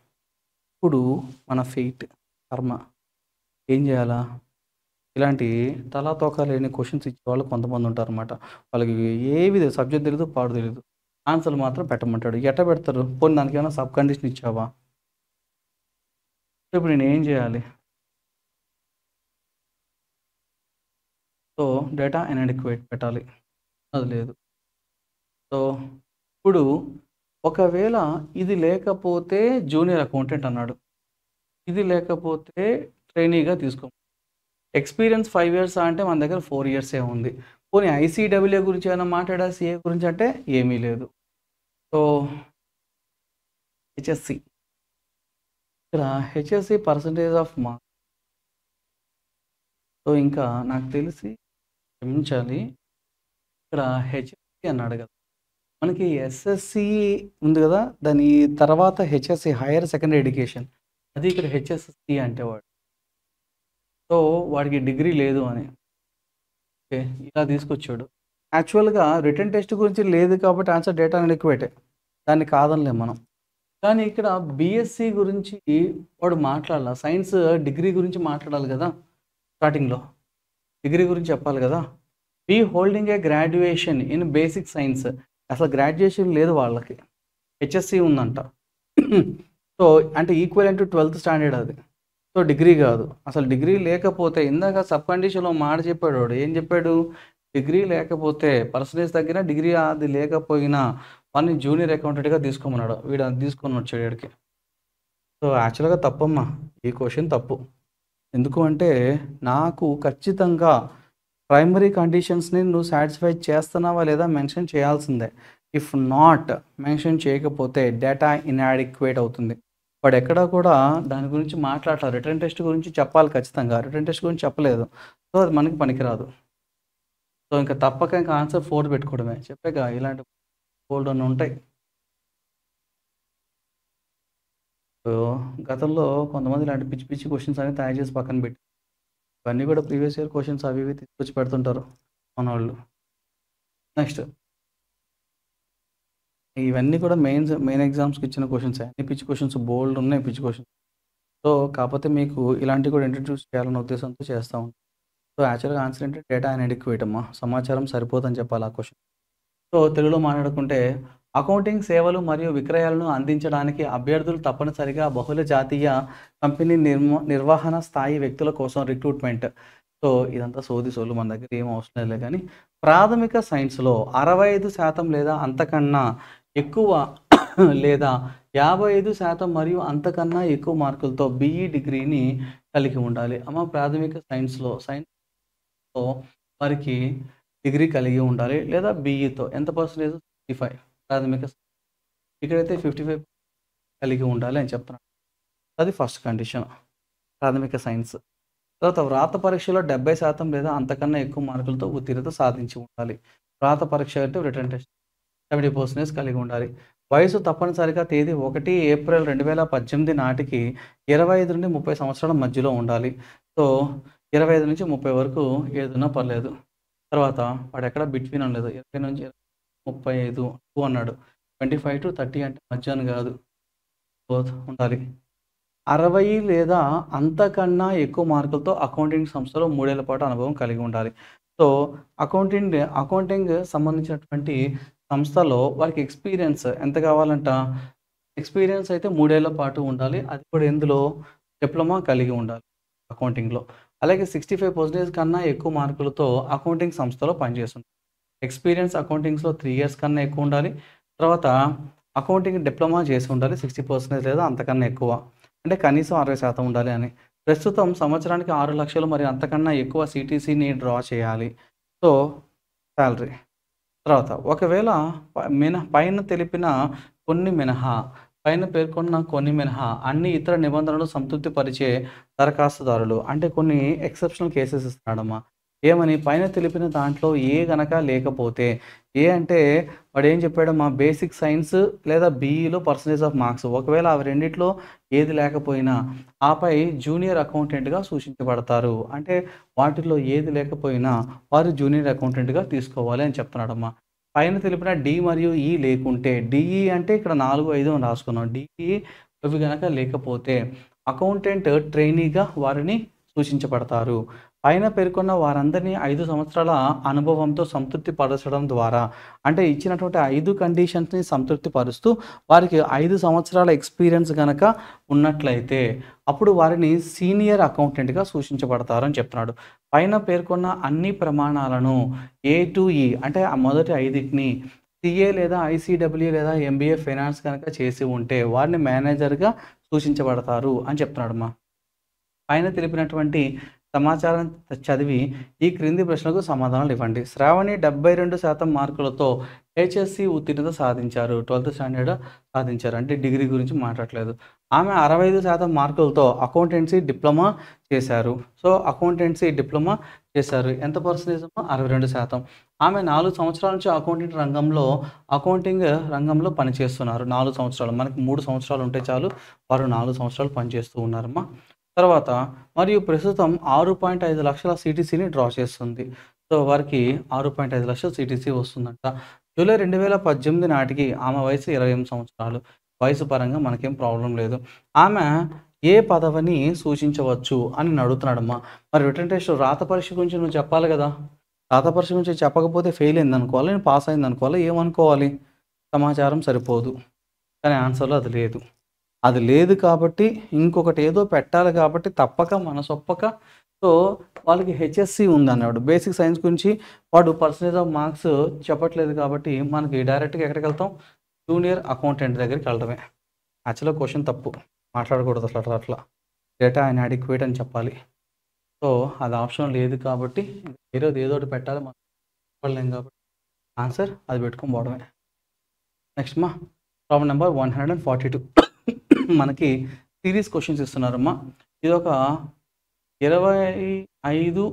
ఇప్పుడు మన ఫెయిట్ కర్మ ఏం చేయాలా? ఇలాంటి తలాతోక లేని క్వశ్చన్స్ ఇచ్చేవాళ్ళు కొంతమంది ఉంటారు అనమాట. వాళ్ళకి ఏవి సబ్జెక్ట్ తెలియదు, పాడు తెలియదు, ఆన్సర్లు మాత్రం పెట్టమంటాడు. ఎట్ట పెడతారు? పోనీ దానికి ఏమైనా సబ్ కండిషన్ ఇచ్చావా? ఇప్పుడు నేను ఏం చేయాలి? సో డేటా ఇన్అడిక్వేట్ పెట్టాలి, అది లేదు. సో ఇప్పుడు ఒకవేళ ఇది లేకపోతే జూనియర్ అకౌంటెంట్ అన్నాడు, ఇది లేకపోతే ట్రైనీగా తీసుకో. ఎక్స్పీరియన్స్ 5 years అంటే మన దగ్గర 4 years ఉంది. పోనీ ఐసీడబ్ల్యూ గురించి ఏమైనా మాట్లాడా, సిఏ గురించి అంటే ఏమీ లేదు. సో హెచ్ఎస్సి, ఇక్కడ HSC percentage of marks. So ఇంకా నాకు తెలిసి క్షమించాలి, ఇక్కడ హెచ్ఎస్సి అన్నాడు కదా, మనకి ఎస్ఎస్సి ఉంది కదా, దాని తర్వాత హెచ్ఎస్సి హైయర్ సెకండరీ ఎడ్యుకేషన్, అది ఇక్కడ హెచ్ఎస్సి అంటే వాడు. సో వాడికి డిగ్రీ లేదు అని ఓకే ఇలా తీసుకొచ్చాడు. యాక్చువల్గా రిటర్న్ టెస్ట్ గురించి లేదు కాబట్టి ఆన్సర్ డేటా ఇన్అడిక్వేటే, దాన్ని కాదనిలేం మనం. కానీ ఇక్కడ బీఎస్సీ గురించి వాడు మాట్లాడాల, సైన్స్ డిగ్రీ గురించి మాట్లాడాలి కదా, స్టార్టింగ్లో డిగ్రీ గురించి చెప్పాలి కదా. Be holding a graduation in basic science, అసలు గ్రాడ్యుయేషన్ లేదు వాళ్ళకి. హెచ్ఎస్సి ఉందంట. సో, అంటే ఈక్వలెంట్ టు 12థ్ స్టాండర్డ్ అది. సో, డిగ్రీ గాదు. అసలు డిగ్రీ లేకపోతే ఇందాక సబ్ కండిషన్‌లో మాట చెప్పాడు వాడు. ఏం చెప్పాడు? డిగ్రీ లేకపోతే పర్సెంటేజ్ తగ్గినా, డిగ్రీ అది లేకపోయినా వాడిని జూనియర్ అకౌంటెంట్‌గా తీసుకోమన్నాడు. వీడు అది తీసుకొని వచ్చాడు ఈడికి. సో, యాక్చువల్‌గా తప్పమ్మా. ఈ క్వెషన్ తప్పు. ఎందుకు అంటే, నాకు ఖచ్చితంగా ప్రైమరీ కండిషన్స్‌ని నువ్వు సాటిస్ఫై చేస్తున్నావా లేదా మెన్షన్ చేయాల్సిందే. ఇఫ్ నాట్ మెన్షన్ చేయకపోతే డేటా ఇన్‌యాడిక్వేట్ అవుతుంది. వాడెక్కడా కూడా దాని గురించి మాట్లాడట్ల. రిటన్ టెస్ట్ గురించి చెప్పాలి ఖచ్చితంగా. రిటన్ టెస్ట్ గురించి చెప్పలేదు. సో, అది మనకి పనికిరాదు. సో, ఇంక తప్పక ఇంక ఆన్సర్ 4 పెట్టుకోవడమే. చెప్పాగా ఇలాంటి బోలెడన్ని ఉంటాయి. సో, గతంలో కొంతమంది ఇలాంటి పిచ్చి పిచ్చి క్వెషన్స్ అన్ని తయారు చేసి పక్కన పెట్టి ఇవన్నీ కూడా ప్రీవియస్ ఇయర్ క్వెషన్స్ అవి ఇవి తీసుకొచ్చి పెడుతుంటారు మనోళ్ళు. నెక్స్ట్ ఇవన్నీ కూడా మెయిన్ ఎగ్జామ్స్‌కి ఇచ్చిన క్వెషన్సే. అన్ని పిచ్చి క్వెషన్స్ బోలెడు ఉన్నాయి పిచ్చి క్వెషన్స్. సో, కాపోతే మీకు ఇలాంటివి కూడా ఇంట్రడ్యూస్ చేయాలన్న ఉద్దేశంతో చేస్తా ఉంటాం. సో, యాక్చువల్‌గా ఆన్సర్ ఏంటి డేటా ఇన్‌యాడిక్వేట్ అమ్మా. సమాచారం సరిపోదని చెప్పాలి ఆ క్వెషన్. సో, తెలుగులో మాట్లాడుకుంటే అకౌంటింగ్ సేవలు మరియు విక్రయాలను అందించడానికి అభ్యర్థులు తప్పనిసరిగా బహుళ జాతీయ కంపెనీ నిర్వహణ స్థాయి వ్యక్తుల కోసం రిక్రూట్మెంట్. సో, ఇదంతా సోది మన దగ్గర ఏం అవసరం లేదులే గానీ, ప్రాథమిక సైన్స్‌లో 65% లేదా అంతకన్నా ఎక్కువ లేదా 55% మరియు అంతకన్నా ఎక్కువ మార్కులతో బీఈ డిగ్రీని కలిగి ఉండాలి. అమ్మ ప్రాథమిక సైన్స్‌లో వారికి డిగ్రీ కలిగి ఉండాలి. లేదా బీఈతో ఎంత పర్సెంటేజ్ 55 ప్రాథమిక ఇక్కడైతే 55 కలిగి ఉండాలి అని చెప్తున్నాను. అది ఫస్ట్ కండిషన్ ప్రాథమిక సైన్స్. తర్వాత వ్రాత పరీక్షలో 70% లేదా అంతకన్నా ఎక్కువ మార్కులతో ఉత్తీర్ణత సాధించి ఉండాలి. వ్రాత పరీక్ష అంటే రిటన్ టెస్ట్ 70% కలిగి ఉండాలి. వయసు తప్పనిసరిగా తేదీ 1 ఏప్రిల్ 2018 నాటికి 25-30 సంవత్సరాల మధ్యలో ఉండాలి. సో, 25-30 వరకు ఏదున్నా పర్లేదు. తర్వాత వాడెక్కడ బిట్వీన్ అనలేదు. 20-35 2 అన్నాడు. 25-30 అంటే మధ్య అని గాదు. బోత్ ఉండాలి. 60 లేదా అంతకన్నా ఎక్కువ మార్కులతో అకౌంటింగ్ సంస్థలో 3 ఏళ్ల పాటు అనుభవం కలిగి ఉండాలి. సో, అకౌంటింగ్ సంబంధించినటువంటి సంస్థలో వారికి ఎక్స్‌పీరియన్స్ ఎంత కావాలంట? ఎక్స్‌పీరియన్స్ అయితే 3 ఏళ్ల పాటు ఉండాలి. అది కూడా ఎందులో? డిప్లొమా కలిగి ఉండాలి అకౌంటింగ్‌లో. అలాగే 65% కన్నా ఎక్కువ మార్కులతో అకౌంటింగ్ సంస్థలో పనిచేస్తుంది. ఎక్స్‌పీరియన్స్ అకౌంటింగ్స్‌లో 3 ఇయర్స్ కన్నా ఎక్కువ ఉండాలి. తర్వాత అకౌంటింగ్ డిప్లొమా చేసి ఉండాలి. 60% లేదా అంతకన్నా ఎక్కువ. అంటే కనీసం 60% ఉండాలి అని. ప్రస్తుతం సంవత్సరానికి 6 లక్షలు మరియు అంతకన్నా ఎక్కువ సీటీసీని డ్రా చేయాలి. So, salary. తర్వాత ఒకవేళ పైన తెలిపిన కొన్ని మినహా, పైన పేర్కొన్న కొన్ని మినహా అన్ని ఇతర నిబంధనలు సంతృప్తి పరిచే దరఖాస్తుదారులు అంటే కొన్ని ఎక్సెప్షనల్ కేసెస్ ఇస్తున్నాడమ్మా. ఏమని పైన తెలిపిన దాంట్లో ఏ గనక లేకపోతే అంటే వాడేం చెప్పాడమ్మా బేసిక్ సైన్స్ లేదా బీఈలో పర్సంటేజ్ ఆఫ్ మార్క్స్ ఒకవేళ అవి రెండిట్లో ఏది లేకపోయినా ఆపై జూనియర్ అకౌంటెంట్‌గా సూచించబడతారు. అంటే వాటిల్లో ఏది లేకపోయినా వారు జూనియర్ అకౌంటెంట్‌గా తీసుకోవాలి అని చెప్తున్నాడమ్మా. పైన తెలిపిన డి మరియు ఈ లేకుంటే డిఈ అంటే ఇక్కడ 4, 5 అని రాసుకున్నాం. డిఈ ఇవి గనక లేకపోతే అకౌంటెంట్ ట్రైనీగా వారిని సూచించబడతారు. పైన పేర్కొన్న వారందరినీ 5 సంవత్సరాల అనుభవంతో సంతృప్తి పరచడం ద్వారా అంటే ఇచ్చినటువంటి 5 కండిషన్స్‌ని సంతృప్తి పరుస్తూ వారికి 5 సంవత్సరాల ఎక్స్‌పీరియన్స్ గనక ఉన్నట్లయితే అప్పుడు వారిని సీనియర్ అకౌంటెంట్‌గా సూచించబడతారు అని చెప్తున్నాడు. పైన పేర్కొన్న అన్ని ప్రమాణాలను ఏ టు ఈ అంటే ఆ మొదటి 5టిని సీఏ లేదా ఐసీడబ్ల్యూ లేదా ఎంబీఏ ఫైనాన్స్ గనక చేసి ఉంటే వారిని మేనేజర్‌గా సూచించబడతారు అని చెప్తున్నాడమ్మా. పైన తెలిపినటువంటి సమాచారం చదివి ఈ క్రింది ప్రశ్నలకు సమాధానాలు ఇవ్వండి. శ్రావణి 72% మార్కులతో హెచ్ఎస్సి ఉత్తీర్ణత సాధించారు. 12థ్ స్టాండర్డ్ సాధించారు. అంటే డిగ్రీ గురించి మాట్లాడట్లేదు. ఆమె 65% మార్కులతో అకౌంటెన్సీ డిప్లొమా చేశారు. సో, అకౌంటెన్సీ డిప్లొమా చేశారు. ఎంత పర్సెంటేజ్ అమ్మా? 62%. ఆమె 4 సంవత్సరాల నుంచి అకౌంటింగ్ రంగంలో పనిచేస్తున్నారు. 4 సంవత్సరాలు. మనకి 3 సంవత్సరాలు ఉంటే చాలు. వారు 4 సంవత్సరాలు పనిచేస్తూ ఉన్నారమ్మా. తర్వాత మరియు ప్రస్తుతం 6.5 లక్షల సీటీసీని డ్రా చేస్తుంది. సో, వారికి 6.5 లక్షల సీటీసీ వస్తుందంట. జూలై 2018 నాటికి ఆమె వయసు 28 సంవత్సరాలు. వయసు పరంగా మనకేం ప్రాబ్లమ్ లేదు. ఆమె ఏ పదవిని సూచించవచ్చు అని అడుగుతున్నాడమ్మా. మరి రిటన్ టెస్ట్ రాత పరీక్ష గురించి నువ్వు చెప్పాలి కదా! రాత పరీక్ష గురించి చెప్పకపోతే ఫెయిల్ అయిందనుకోవాలా? పాస్ అయిందనుకోవాలా? ఏమనుకోవాలి? సమాచారం సరిపోదు. కానీ ఆన్సర్‌లో అది లేదు. అది లేదు కాబట్టి ఇంకొకటి ఏదో పెట్టాలి కాబట్టి తప్పక మనసొప్పక సో, వాళ్ళకి హెచ్ఎస్‌సి ఉందన్నాడు. బేసిక్ సైన్స్ గురించి వాడు పర్సెంటేజ్ ఆఫ్ మార్క్స్ చెప్పట్లేదు కాబట్టి మనకి డైరెక్ట్‌గా ఎక్కడికెళ్తాం? జూనియర్ అకౌంటెంట్ దగ్గరికి వెళ్ళడమే. యాక్చువల్‌గా క్వెషన్ తప్పు. మాట్లాడకూడదు అసలు అట్లా. డేటా ఇనాడిక్వేట్ అని చెప్పాలి. సో, అది ఆప్షన్ లేదు కాబట్టి వేరేది ఏదో ఒకటి పెట్టాలి. మనం చెప్పలేం కాబట్టి ఆన్సర్ అది పెట్టుకొని పోవడమే. నెక్స్ట్ ప్రాబ్లమ్ నెంబర్ 142 మనకి సీరీస్ క్వెషన్స్ ఇస్తున్నారమ్మా. ఇదొక 25,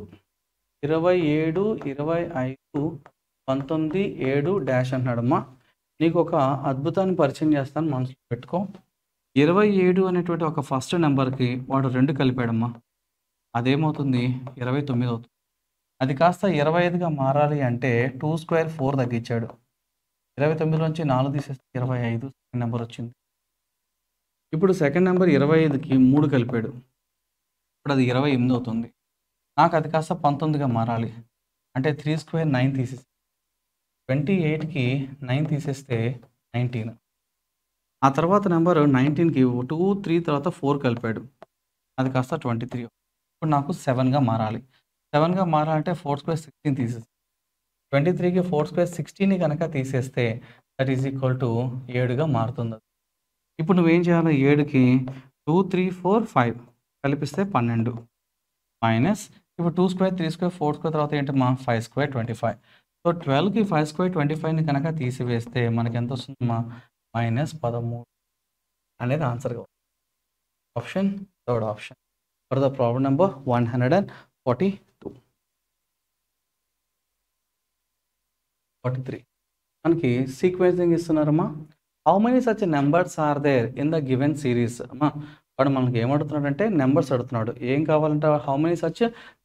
27, 25, 19, 7 డాష్ అంటున్నాడమ్మా. నీకు ఒక అద్భుతాన్ని పరిచయం చేస్తాను మనసులో పెట్టుకో. 27 అనేటువంటి ఒక ఫస్ట్ నెంబర్‌కి వాడు 2 కలిపాడమ్మా. అదేమవుతుంది? 29 అవుతుంది. అది కాస్త 25గా మారాలి అంటే 2 స్క్వేర్ 4 తగ్గించాడు. 29లోంచి 4 తీసేస్తే 25 సెకండ్ నెంబర్ వచ్చింది. ఇప్పుడు సెకండ్ నెంబర్ 25కి 3 కలిపాడు. ఇప్పుడు అది 28 అవుతుంది. నాకు అది కాస్త 19గా మారాలి. అంటే 3 స్క్వేర్ 9 తీసేసి 28కి 9 తీసేస్తే 19. ఆ తర్వాత నెంబర్ 19కి 2, 3 తర్వాత 4 కలిపాడు. అది కాస్త 23. ఇప్పుడు నాకు 7గా మారాలి. 7గా మారాలంటే 4 స్క్వేర్ 16 తీసేసి 23కి 4 స్క్వేర్ 16ని కనుక తీసేస్తే దట్ ఈజ్ ఈక్వల్ టు 7గా మారుతుంది. ఇప్పుడు నువ్వేం చేయాలి? 7కి 2, 3, 4, 5 కలిపిస్తే 12 మైనస్ ఇప్పుడు 2 స్క్వేర్ 3 స్క్వేర్ 4 స్క్వేర్ తర్వాత ఏంటమ్మా 5 స్క్వేర్ 25. సో 12కి 5 స్క్వేర్ 25ని కనుక తీసివేస్తే మనకి ఎంత వస్తుందమ్మా -13 అనేది ఆన్సర్గా option third option for the problem number 143 మనకి సీక్వెన్సింగ్ ఇస్తున్నారమ్మా. How many such numbers are there in the given series అమ్మా. వాడు మనకి ఏమడుగుతున్నాడంటే నెంబర్స్ అడుగుతున్నాడు. ఏం కావాలంటే how many such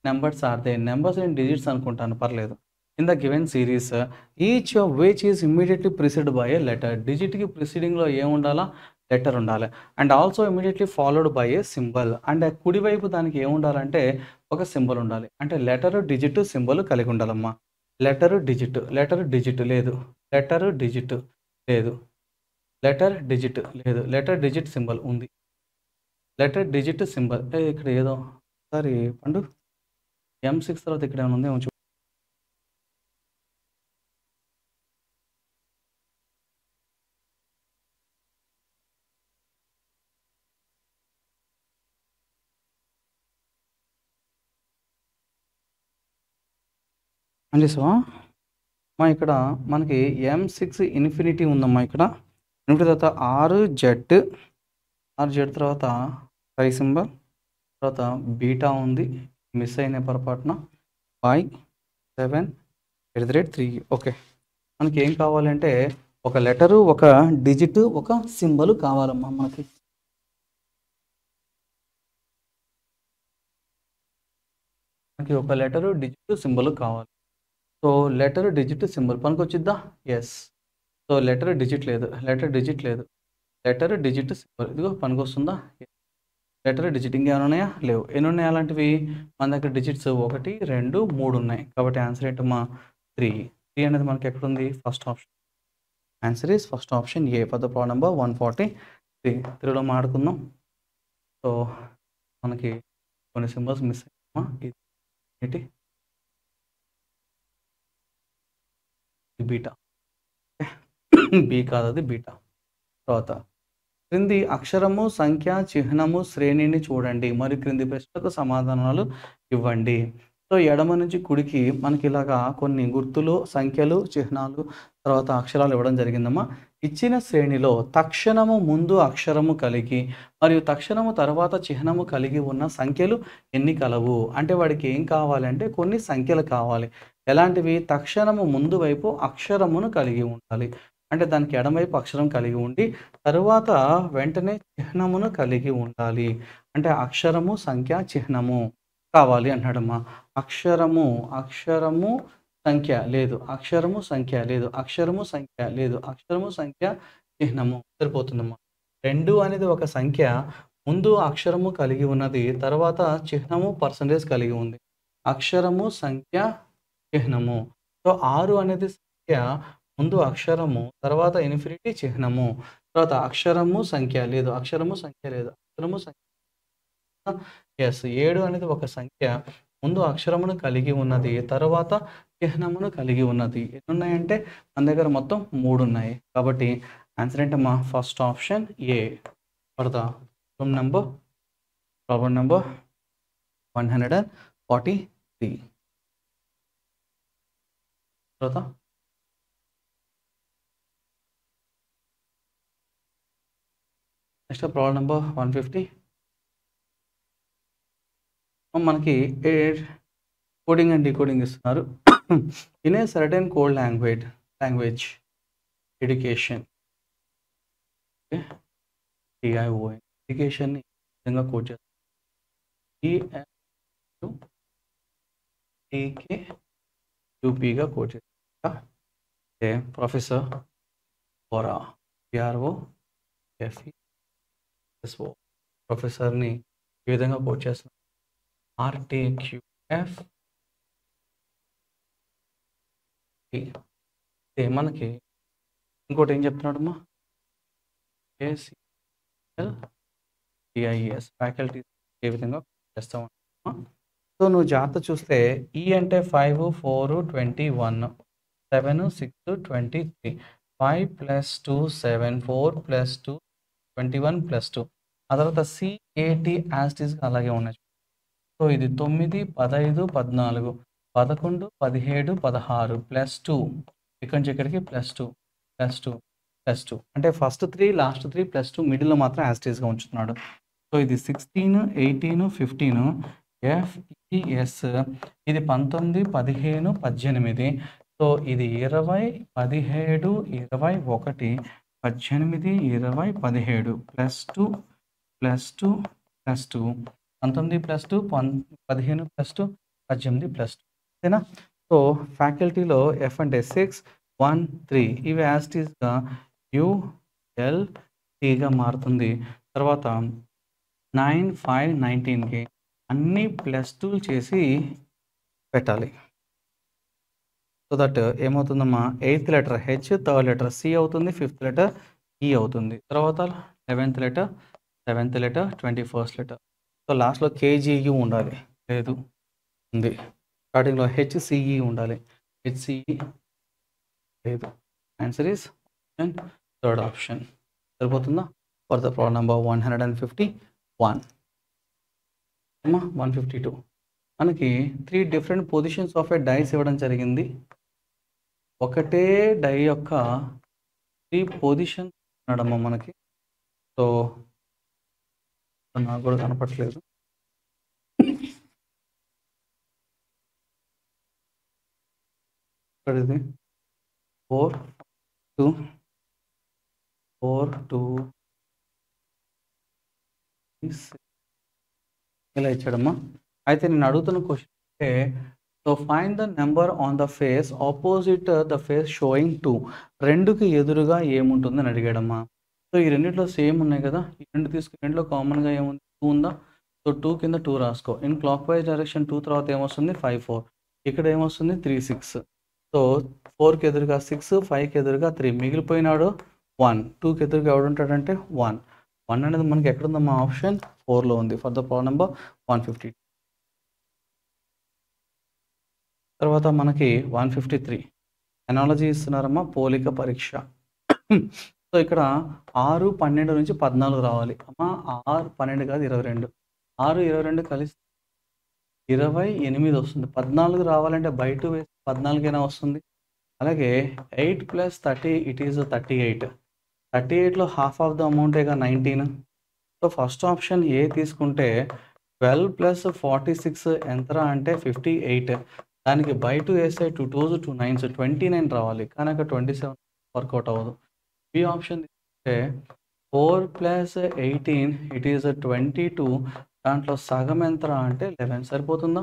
numbers are there numbers in digits అనుకుంటాను పర్లేదు. In the given series each of which is immediately preceded by A letter. డిజిట్కి ప్రిసీడింగ్లో ఏం ఉండాలా? లెటర్ ఉండాలి. And also immediately followed by A symbol. And కుడివైపు దానికి ఏం ఉండాలంటే ఒక సింబల్ ఉండాలి. అంటే లెటర్ డిజిట్ సింబల్ కలిగి ఉండాలమ్మా. లెటర్ డిజిట్ లేదు. లెటర్ డిజిట్ లేదు. లెటర్ డిజిట్ లేదు. లెటర్ డిజిట్ సింబల్ ఉంది. లెటర్ డిజిట్ సింబల్ ఇక్కడ ఏదో ఒకసారి పండు M6 తర్వాత ఇక్కడ ఏమైనా ఉందేమో చూ. అంచేసావా మా ఇక్కడ మనకి M6 ఇన్ఫినిటీ ఉందమ్మా. ఇక్కడ ఇన్ఫినిటీ తర్వాత RZ తర్వాత పై సింబల్ తర్వాత బీటా ఉంది. మిస్ అయిన పొరపాటున 573 ఓకే. మనకి ఏం కావాలంటే ఒక లెటరు ఒక డిజిట్ ఒక సింబల్ కావాలమ్మా మనకి. మనకి ఒక లెటరు డిజిట్ సింబల్ కావాలి. సో లెటర్ డిజిట్ సింబల్ పనికొచ్చిద్దా? ఎస్. సో లెటర్ డిజిట్ లేదు. లెటర్ డిజిట్ సింబల్ ఇదిగో పనికొస్తుందా? లెటర్ డిజిట్ ఇంకేమైనా ఉన్నాయా? లేవు. ఎన్ని ఉన్నాయి అలాంటివి? మన దగ్గర డిజిట్స్ 1, 2, 3 ఉన్నాయి. కాబట్టి ఆన్సర్ ఏంటమ్మా 3 అనేది మనకి ఎక్కడ ఉంది? First option. Answer is first option A for the problem number 143. 3లో మాట్లాడుకుందాం. సో మనకి కొన్ని సింబల్స్ మిస్ అయ్యామా. ఇది బీటా బి కాదు అది బీటా. తర్వాత క్రింది అక్షరము సంఖ్య చిహ్నము శ్రేణిని చూడండి మరి క్రింది ప్రశ్నలకు సమాధానాలు ఇవ్వండి. సో ఎడమ నుంచి కుడికి మనకి ఇలాగా కొన్ని గుర్తులు సంఖ్యలు చిహ్నాలు తర్వాత అక్షరాలు ఇవ్వడం జరిగిందమ్మా. ఇచ్చిన శ్రేణిలో తక్షణము ముందు అక్షరము కలిగి మరియు తక్షణము తర్వాత చిహ్నము కలిగి ఉన్న సంఖ్యలు ఎన్ని కలవు అంటే వాడికి ఏం కావాలంటే కొన్ని సంఖ్యలు కావాలి. ఎలాంటివి? తక్షణము ముందు వైపు అక్షరమును కలిగి ఉండాలి. అంటే దానికి ఎడమవైపు అక్షరం కలిగి ఉండి తరువాత వెంటనే చిహ్నమును కలిగి ఉండాలి. అంటే అక్షరము సంఖ్య చిహ్నము కావాలి అంటాడమ్మా. అక్షరము సంఖ్య లేదు. అక్షరము సంఖ్య లేదు. అక్షరము సంఖ్య లేదు. అక్షరము సంఖ్య చిహ్నము సరిపోతుందమ్మా. 2 అనేది ఒక సంఖ్య ముందు అక్షరము కలిగి ఉన్నది తర్వాత చిహ్నము పర్సంటేజ్ కలిగి ఉంది. అక్షరము సంఖ్య చిహ్నము. సో 6 అనేది సంఖ్య ముందు అక్షరము, తర్వాత ఇన్ఫినిటీ చిహ్నము, తర్వాత అక్షరము, సంఖ్య లేదు. అక్షరము, సంఖ్య లేదు. అక్షరము, సంఖ్య యెస్. 7 అనేది ఒక సంఖ్య. ముందు అక్షరమును కలిగి ఉన్నది. తర్వాత చిహ్నమును కలిగి ఉన్నది. ఎన్నున్నాయంటే మన దగ్గర మొత్తం 3 ఉన్నాయి. కాబట్టి ఆన్సర్ ఏంటమ్మా? First option A for the problem number 143. తర్వాత నెక్స్ట్ ప్రాబ్లమ్ నంబర్ 150. మనకి కోడింగ్ అండ్ డీకోడింగ్ ఇస్తున్నారు. In a certain code language education TION ఎడ్యుకేషన్ని విధంగా కోడ్ చేస్తారు. టీకేయూపీగా కోడ్ చేస్తారు. ప్రొఫెసర్ బోరా పిఆర్ఓఎఫ్ఈఎస్ఓ ప్రొఫెసర్ని ఈ విధంగా కోడ్ చేస్తున్నారు. ఆర్టీక్యూఎఫ్ మనకి ఇంకోటి ఏం చెప్తున్నాడమ్మా? ఏసిఎల్టిఐఎస్ ఫ్యాకల్టీ ఏ విధంగా చేస్తామమ్మా? సో నువ్వు జాగ్రత్త చూస్తే ఈ అంటే 5 4 21 7 6 23 5 + 2 7 4 + 2 21 + 2 ఆ తర్వాత సిఏటి యాస్టీస్గా అలాగే ఉన్నాయి. సో ఇది 9 15 14 11 17 16 +2 ఇక్కడి నుంచి ఇక్కడికి +2 +2 +2 అంటే ఫస్ట్ 3 లాస్ట్ 3 +2 మిడిల్లో మాత్రం యాస్టీస్గా ఉంచుతున్నాడు. సో ఇది 16 18 15 ఎఫ్ఈఎస్ ఇది 19 15 18 సో ఇది 20 17 21 18 20 17 +2 +2 +2 19 + 2 15 + 2 18 + 2 ఓకేనా? సో ఫ్యాకల్టీలో ఎఫ్ అంటే 6 1 3 ఇవి యాస్టీస్గా యుఎల్టీగా మారుతుంది. తర్వాత 9 5 19కి అన్ని +2 చేసి పెట్టాలి. సో దట్ ఏమవుతుందమ్మా? 8th letter H, 3rd letter C అవుతుంది, 5th లెటర్ ఈ అవుతుంది. తర్వాత 11th letter 7th letter 21st letter. So లాస్ట్లో కేజీయు ఉండాలి. లేదు, ఉంది. స్టార్టింగ్లో హెచ్సిఈ ఉండాలి. హెచ్సిఈ లేదు. Answer is third option. సరిపోతుందా? For the problem number 151. 152 మనకి 3 different positions of a dice ఇవ్వడం జరిగింది. ఒకటే డై యొక్క 3 పొజిషన్స్ ఉన్నాడమ్మా మనకి. సో నాకు కూడా కనపట్లేదు. ఇక్కడ ఇది 4 2 4 2 ఇలా ఇచ్చాడమ్మా. అయితే నేను అడుగుతున్న క్వశ్చన్ అంటే so find the number on the face opposite the face showing 2 2కి ఎదురుగా ఏముంటుందని అడిగాడమ్మా. సో ఈ రెండిట్లో సేమ్ ఉన్నాయి కదా, ఈ రెండు తీసుకుని రెండులో కామన్గా ఏముంది? 2 ఉందా? సో 2 కింద 2 రాసుకో. ఇన్ క్లాక్ వైజ్ డైరెక్షన్ 2 తర్వాత ఏమొస్తుంది? 5 4 ఇక్కడ ఏమొస్తుంది? 3 6 సో 4కి ఎదురుగా 6 5కి ఎదురుగా 3 మిగిలిపోయినాడు 1 2కి ఎదురుగా ఎవడుంటాడంటే 1 అనేది మనకి ఎక్కడుందమ్మా? ఆప్షన్ 4లో ఉంది. For the problem number 150. తర్వాత మనకి 153 ఎనాలజీ ఇస్తున్నారమ్మా, పోలిక పరీక్ష. సో ఇక్కడ 6 12 నుంచి 14 రావాలి అమ్మా. 6 12 కాదు 22 6 22 కలిసి 28 వస్తుంది. 14 రావాలంటే బై 2 వేసి 14 వస్తుంది. అలాగే 8 + 30 ఇట్ ఈస్ 38. 38లో హాఫ్ ఆఫ్ ద అమౌంటేగా 19. సో ఫస్ట్ ఆప్షన్ ఏ తీసుకుంటే 12 + 46 ఎంతరా అంటే 58. దానికి బై 2 వేస్తే 2 2s 2 9s 29 రావాలి. కానీ అక్కడ 27 వర్కౌట్ అవ్వదు. బి ఆప్షన్ తీసుకుంటే 4 + 18 ఇట్ ఈస్ 22. దాంట్లో సగం ఎంతరా అంటే 11. సరిపోతుందా?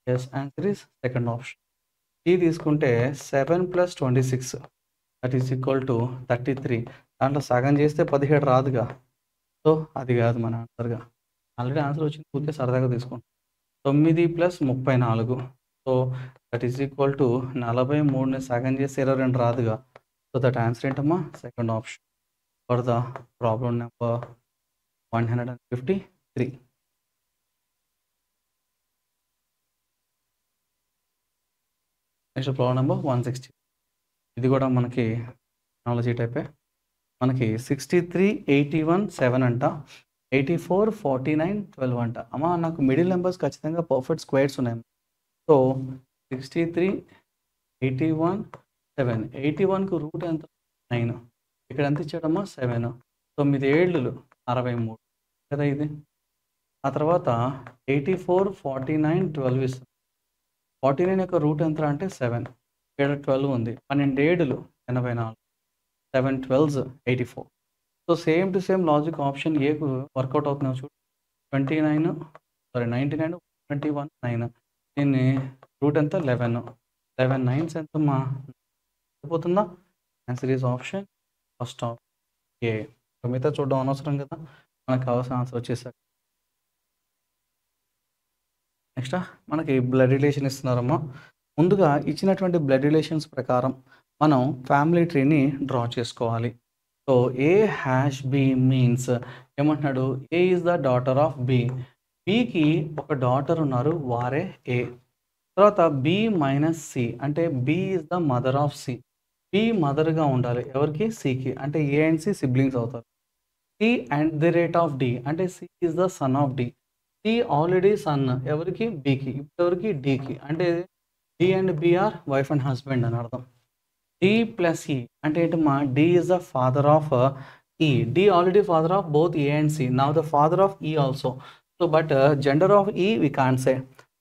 Yes, answer is second option. C తీసుకుంటే 7 + 26 దట్ ఈస్ ఈక్వల్ టు 33. దాంట్లో సగం చేస్తే 17 రాదుగా. సో అది కాదు మన ఆన్సర్గా. ఆల్రెడీ ఆన్సర్ వచ్చింది, ఊరికే సరదాగా తీసుకుంటాం. 9 + 34 so that is equal to 43ని సగం చేస్తే 22 రాదుగా. సో దట్ ఆన్సర్ ఏంటమ్మా second option for the problem number 153. Next problem number 160. ఇది కూడా మనకి టెక్నాలజీ టైపే. మనకి 63, 81, 7 అంట, 84, 49, 12 అంట. అమ్మా నాకు మిడిల్ నెంబర్స్ ఖచ్చితంగా పర్ఫెక్ట్ స్క్వేర్స్ ఉన్నాయి. సో 63, 81, 7. 81కు రూట్ ఎంత? 9. ఇక్కడ ఎంత ఇచ్చాడమ్మా? 7. 9 ఏళ్ళు 63 కదా ఇది. ఆ తర్వాత 84, 49, 12 ఇస్తుంది. 49 యొక్క రూట్ ఎంత అంటే 7. ఇక్కడ 12 ఉంది. 12 ఏళ్ళు 84. 7 12s 84. So same to same logic option ఏకు వర్కౌట్ అవుతున్నావు చూడు. 99 21 9. దీన్ని రూట్ ఎంత? 11. 11 9s ఎంతమ్మా? అయిపోతుందా? Answer is option first option ఏ. మిగతా చూడడం అనవసరం కదా, మనకు కావాల్సిన ఆన్సర్ వచ్చేసాక. నెక్స్ట్ మనకి బ్లడ్ రిలేషన్ ఇస్తున్నారమ్మా. ముందుగా ఇచ్చినటువంటి బ్లడ్ రిలేషన్స్ ప్రకారం మనం ఫ్యామిలీ ట్రీని డ్రా చేసుకోవాలి. So A hash B means ఏమంటున్నాడు? A is the daughter of B. బికి ఒక డాటర్ ఉన్నారు, వారే ఏ. తర్వాత బి మైనస్ సి అంటే B is the mother of C. B మదర్గా ఉండాలి ఎవరికి? సికి. అంటే ఏ అండ్ సి సిబ్లింగ్స్ అవుతారు. C and the rate of D అంటే C is the son of D. C already son ఎవరికి? బికి. ఇప్పుడు ఎవరికి? డికి. అంటే D and B or wife and husband అని అర్థం. డి ప్లస్ ఈ అంటే ఏంటమ్మా? D is the father of E. D already father of both A and C. Now the father of E also. So but gender of E we can't say.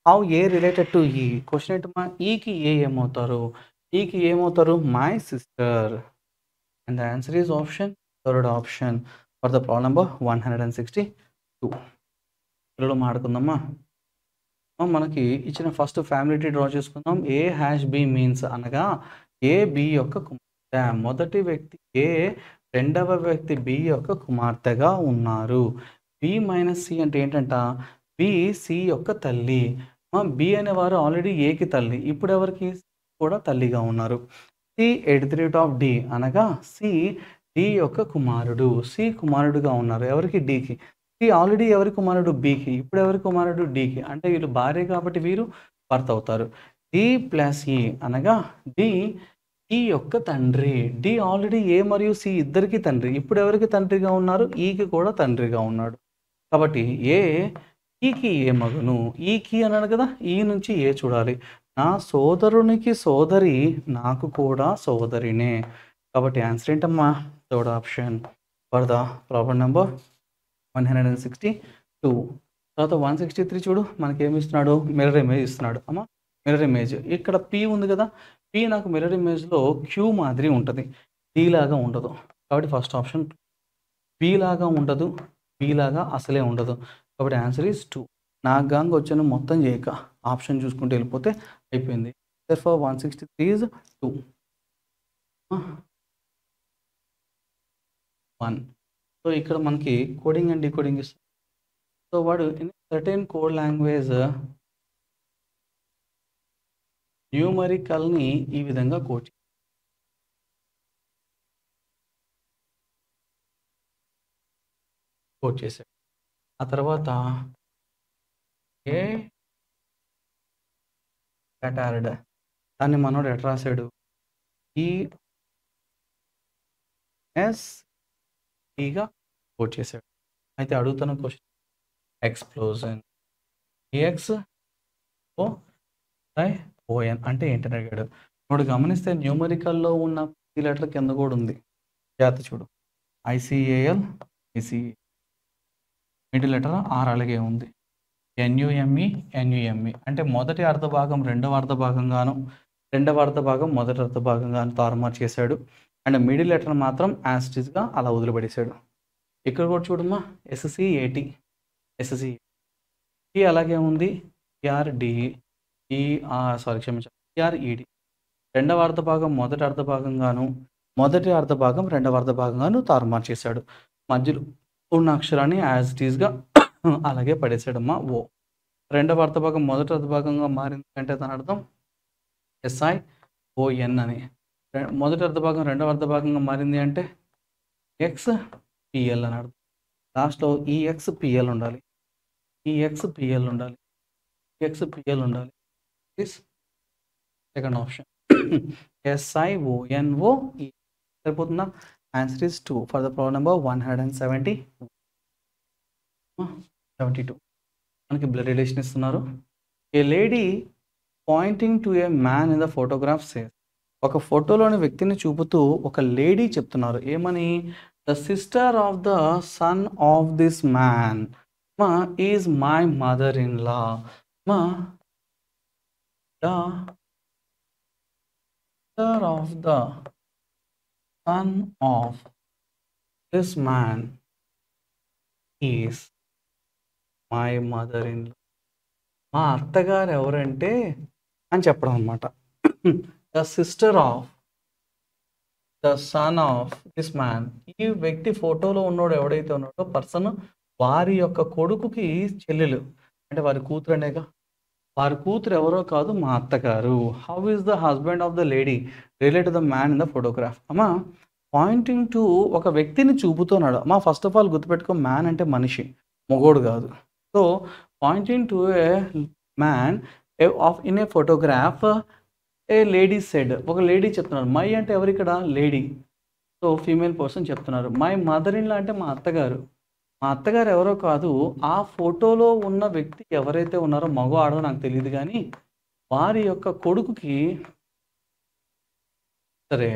How A related to E? Question ఏంటమ్మా? ఈకి A ఏమవుతారు? ఈకి ఏమవుతారు? My sister. And the answer is option third option for the problem number 162. పిల్లలు మాట్లాడుకుందామా. మనకి ఇచ్చిన first family tree draw చేసుకుందాం. ఏ హ్యాష్ బి మీన్స్ అనగా ఏ బి యొక్క కుమార్తె. మొదటి వ్యక్తి ఏ, రెండవ వ్యక్తి బి యొక్క కుమార్తెగా ఉన్నారు. బి మైనస్ సి అంటే ఏంటంట? బి సి యొక్క తల్లి. బి అనేవారు ఆల్రెడీ ఏకి తల్లి, ఇప్పుడు ఎవరికి? కూడా తల్లిగా ఉన్నారు. C at the rate of D అనగా సి డి యొక్క కుమారుడు. సి కుమారుడుగా ఉన్నారు ఎవరికి? డికి. సి ఆల్రెడీ ఎవరి కుమారుడు? బికి. ఇప్పుడు ఎవరి కుమారుడు? డికి. అంటే వీళ్ళు భార్య కాబట్టి వీరు భర్త అవుతారు. డి ప్లస్ ఈ అనగా డి ఈ యొక్క తండ్రి. డి ఆల్రెడీ ఏ మరియు సి ఇద్దరికి తండ్రి, ఇప్పుడు ఎవరికి తండ్రిగా ఉన్నారు? ఈకి కూడా తండ్రిగా ఉన్నాడు. కాబట్టి ఏ ఈకి ఏ మగను. ఈకి అన్నాడు కదా, ఈ నుంచి ఏ చూడాలి. నా సోదరునికి సోదరి, నాకు కూడా సోదరినే. కాబట్టి ఆన్సర్ ఏంటమ్మా? Third option for the problem number 162. తర్వాత 163 చూడు, మనకేమి ఇస్తున్నాడు? మిర్రర్ ఇమేజ్ ఇస్తున్నాడు అమ్మా. మిర్రర్ ఇమేజ్ ఇక్కడ పి ఉంది కదా, పి నాకు మిర్రర్ ఇమేజ్లో క్యూ మాదిరి ఉంటుంది, డి లాగా ఉండదు. కాబట్టి ఫస్ట్ ఆప్షన్ బి లాగా ఉండదు, బి లాగా అసలే ఉండదు. కాబట్టి ఆన్సర్ ఈజ్ 2. నాకు గాంగ్ వచ్చాను మొత్తం చేయక ఆప్షన్ చూసుకుంటూ వెళ్ళిపోతే అయిపోయింది. therefore 163 is 2. 1. సో ఇక్కడ మనకి కోడింగ్ అండ్ డీకోడింగ్ ఇస్తుంది. సో వాడు ఇన్ సర్టెన్ కోడ్ లాంగ్వేజ్ న్యూమరికల్ని ఈ విధంగా కోడ్ చేశాడు. ఆ తర్వాత ఏ క్యాటార్డ్ దాన్ని మనోడు ఎట్లా రాశాడు? ఈగా కోడ్ చేశాడు. అయితే అడుగుతున్న క్వశ్చన్ ఎక్స్ప్లోజన్ ఏఎక్స్ ఓఎన్ అంటే ఏంటని అడిగాడు. ఇప్పుడు గమనిస్తే న్యూమరికల్లో ఉన్న ప్రతి లెటర్ కింద కూడా ఉంది, జాగ్రత్త చూడు. ఐసిఏఎల్ ఐసిఏ మిడిల్ లెటర్ ఆర్ అలాగే ఉంది. ఎన్యుఎంఈ అంటే మొదటి అర్ధ భాగం రెండవ అర్ధ భాగంగాను, రెండవ అర్ధ భాగం మొదటి అర్ధ భాగంగాను తారుమారు చేశాడు. అండ్ మిడిల్ లెటర్ మాత్రం యాస్టిస్గా అలా వదిలిపడేశాడు. ఇక్కడ కూడా చూడమ్మా, ఎస్సిఏటి ఈ అలాగే ఉంది. ఈఆర్డిఈ ఈఆర్ఈడి రెండవ అర్ధ భాగం మొదటి అర్ధ భాగంగాను, మొదటి అర్ధ భాగం రెండవ అర్ధ భాగంగాను తారుమారు చేశాడు. మధ్యలో ఉన్న అక్షరాన్ని యాజ్ ఇట్ ఈస్గా అలాగే పడేసాడమ్మా. ఓ రెండవ అర్ధ భాగం మొదటి అర్ధ భాగంగా మారింది అంటే దాని అర్థం SION అని. మొదటి అర్ధభాగం రెండవ అర్ధభాగంగా మారింది అంటే ఎక్స్ పిఎల్ అని అర్థం. లాస్ట్‌లో ఈ ఎక్స్ పిఎల్ ఉండాలి. ఈ ఎక్స్ పిఎల్ ఉండాలి. ఎక్స్ పిఎల్ ఉండాలి. This second option. SIONOE సరిపోతుందా? Answer is 2 for the problem number 172. మనకి బ్లడ్ రిలేషన్ ఇస్తున్నారు. A lady pointing to a man in the photograph says. ఒక ఫోటోలోని వ్యక్తిని చూపుతూ ఒక లేడీ చెప్తున్నారు. ఏమని? The sister of the son of this man మా is my mother in law. మా the sister of the son of this man is my mother in law. మా అత్తగారు ఎవరంటే అని చెప్పడం అనమాట. The sister of the son of this man. ఈ వ్యక్తి ఫోటోలో ఉన్నోడు ఎవడైతే ఉన్నాడో పర్సన్ వారి యొక్క కొడుకుకి చెల్లెలు అంటే వారి కూతురు అనేగా. వారి కూతురు ఎవరో కాదు మా అత్తగారు. How is the husband of the lady relate the man in the photograph. అమ్మా పాయింటింగ్ టు ఒక వ్యక్తిని చూపుతున్నాడు. అమ్మా ఫస్ట్ ఆఫ్ ఆల్ గుర్తుపెట్టుకో, మ్యాన్ అంటే మనిషి, మొగోడు కాదు. So Poynting to a man of in a photograph A lady said. ఒక లేడీ చెప్తున్నారు. మై అంటే ఎవరు ఇక్కడ? లేడీ. సో ఫీమేల్ పర్సన్ చెప్తున్నారు. మై మదర్ ఇన్ లా అంటే మా అత్తగారు. మా అత్తగారు ఎవరో కాదు, ఆ ఫోటోలో ఉన్న వ్యక్తి ఎవరైతే ఉన్నారో మగో ఆడో నాకు తెలియదు కానీ వారి యొక్క కొడుకుకి సరే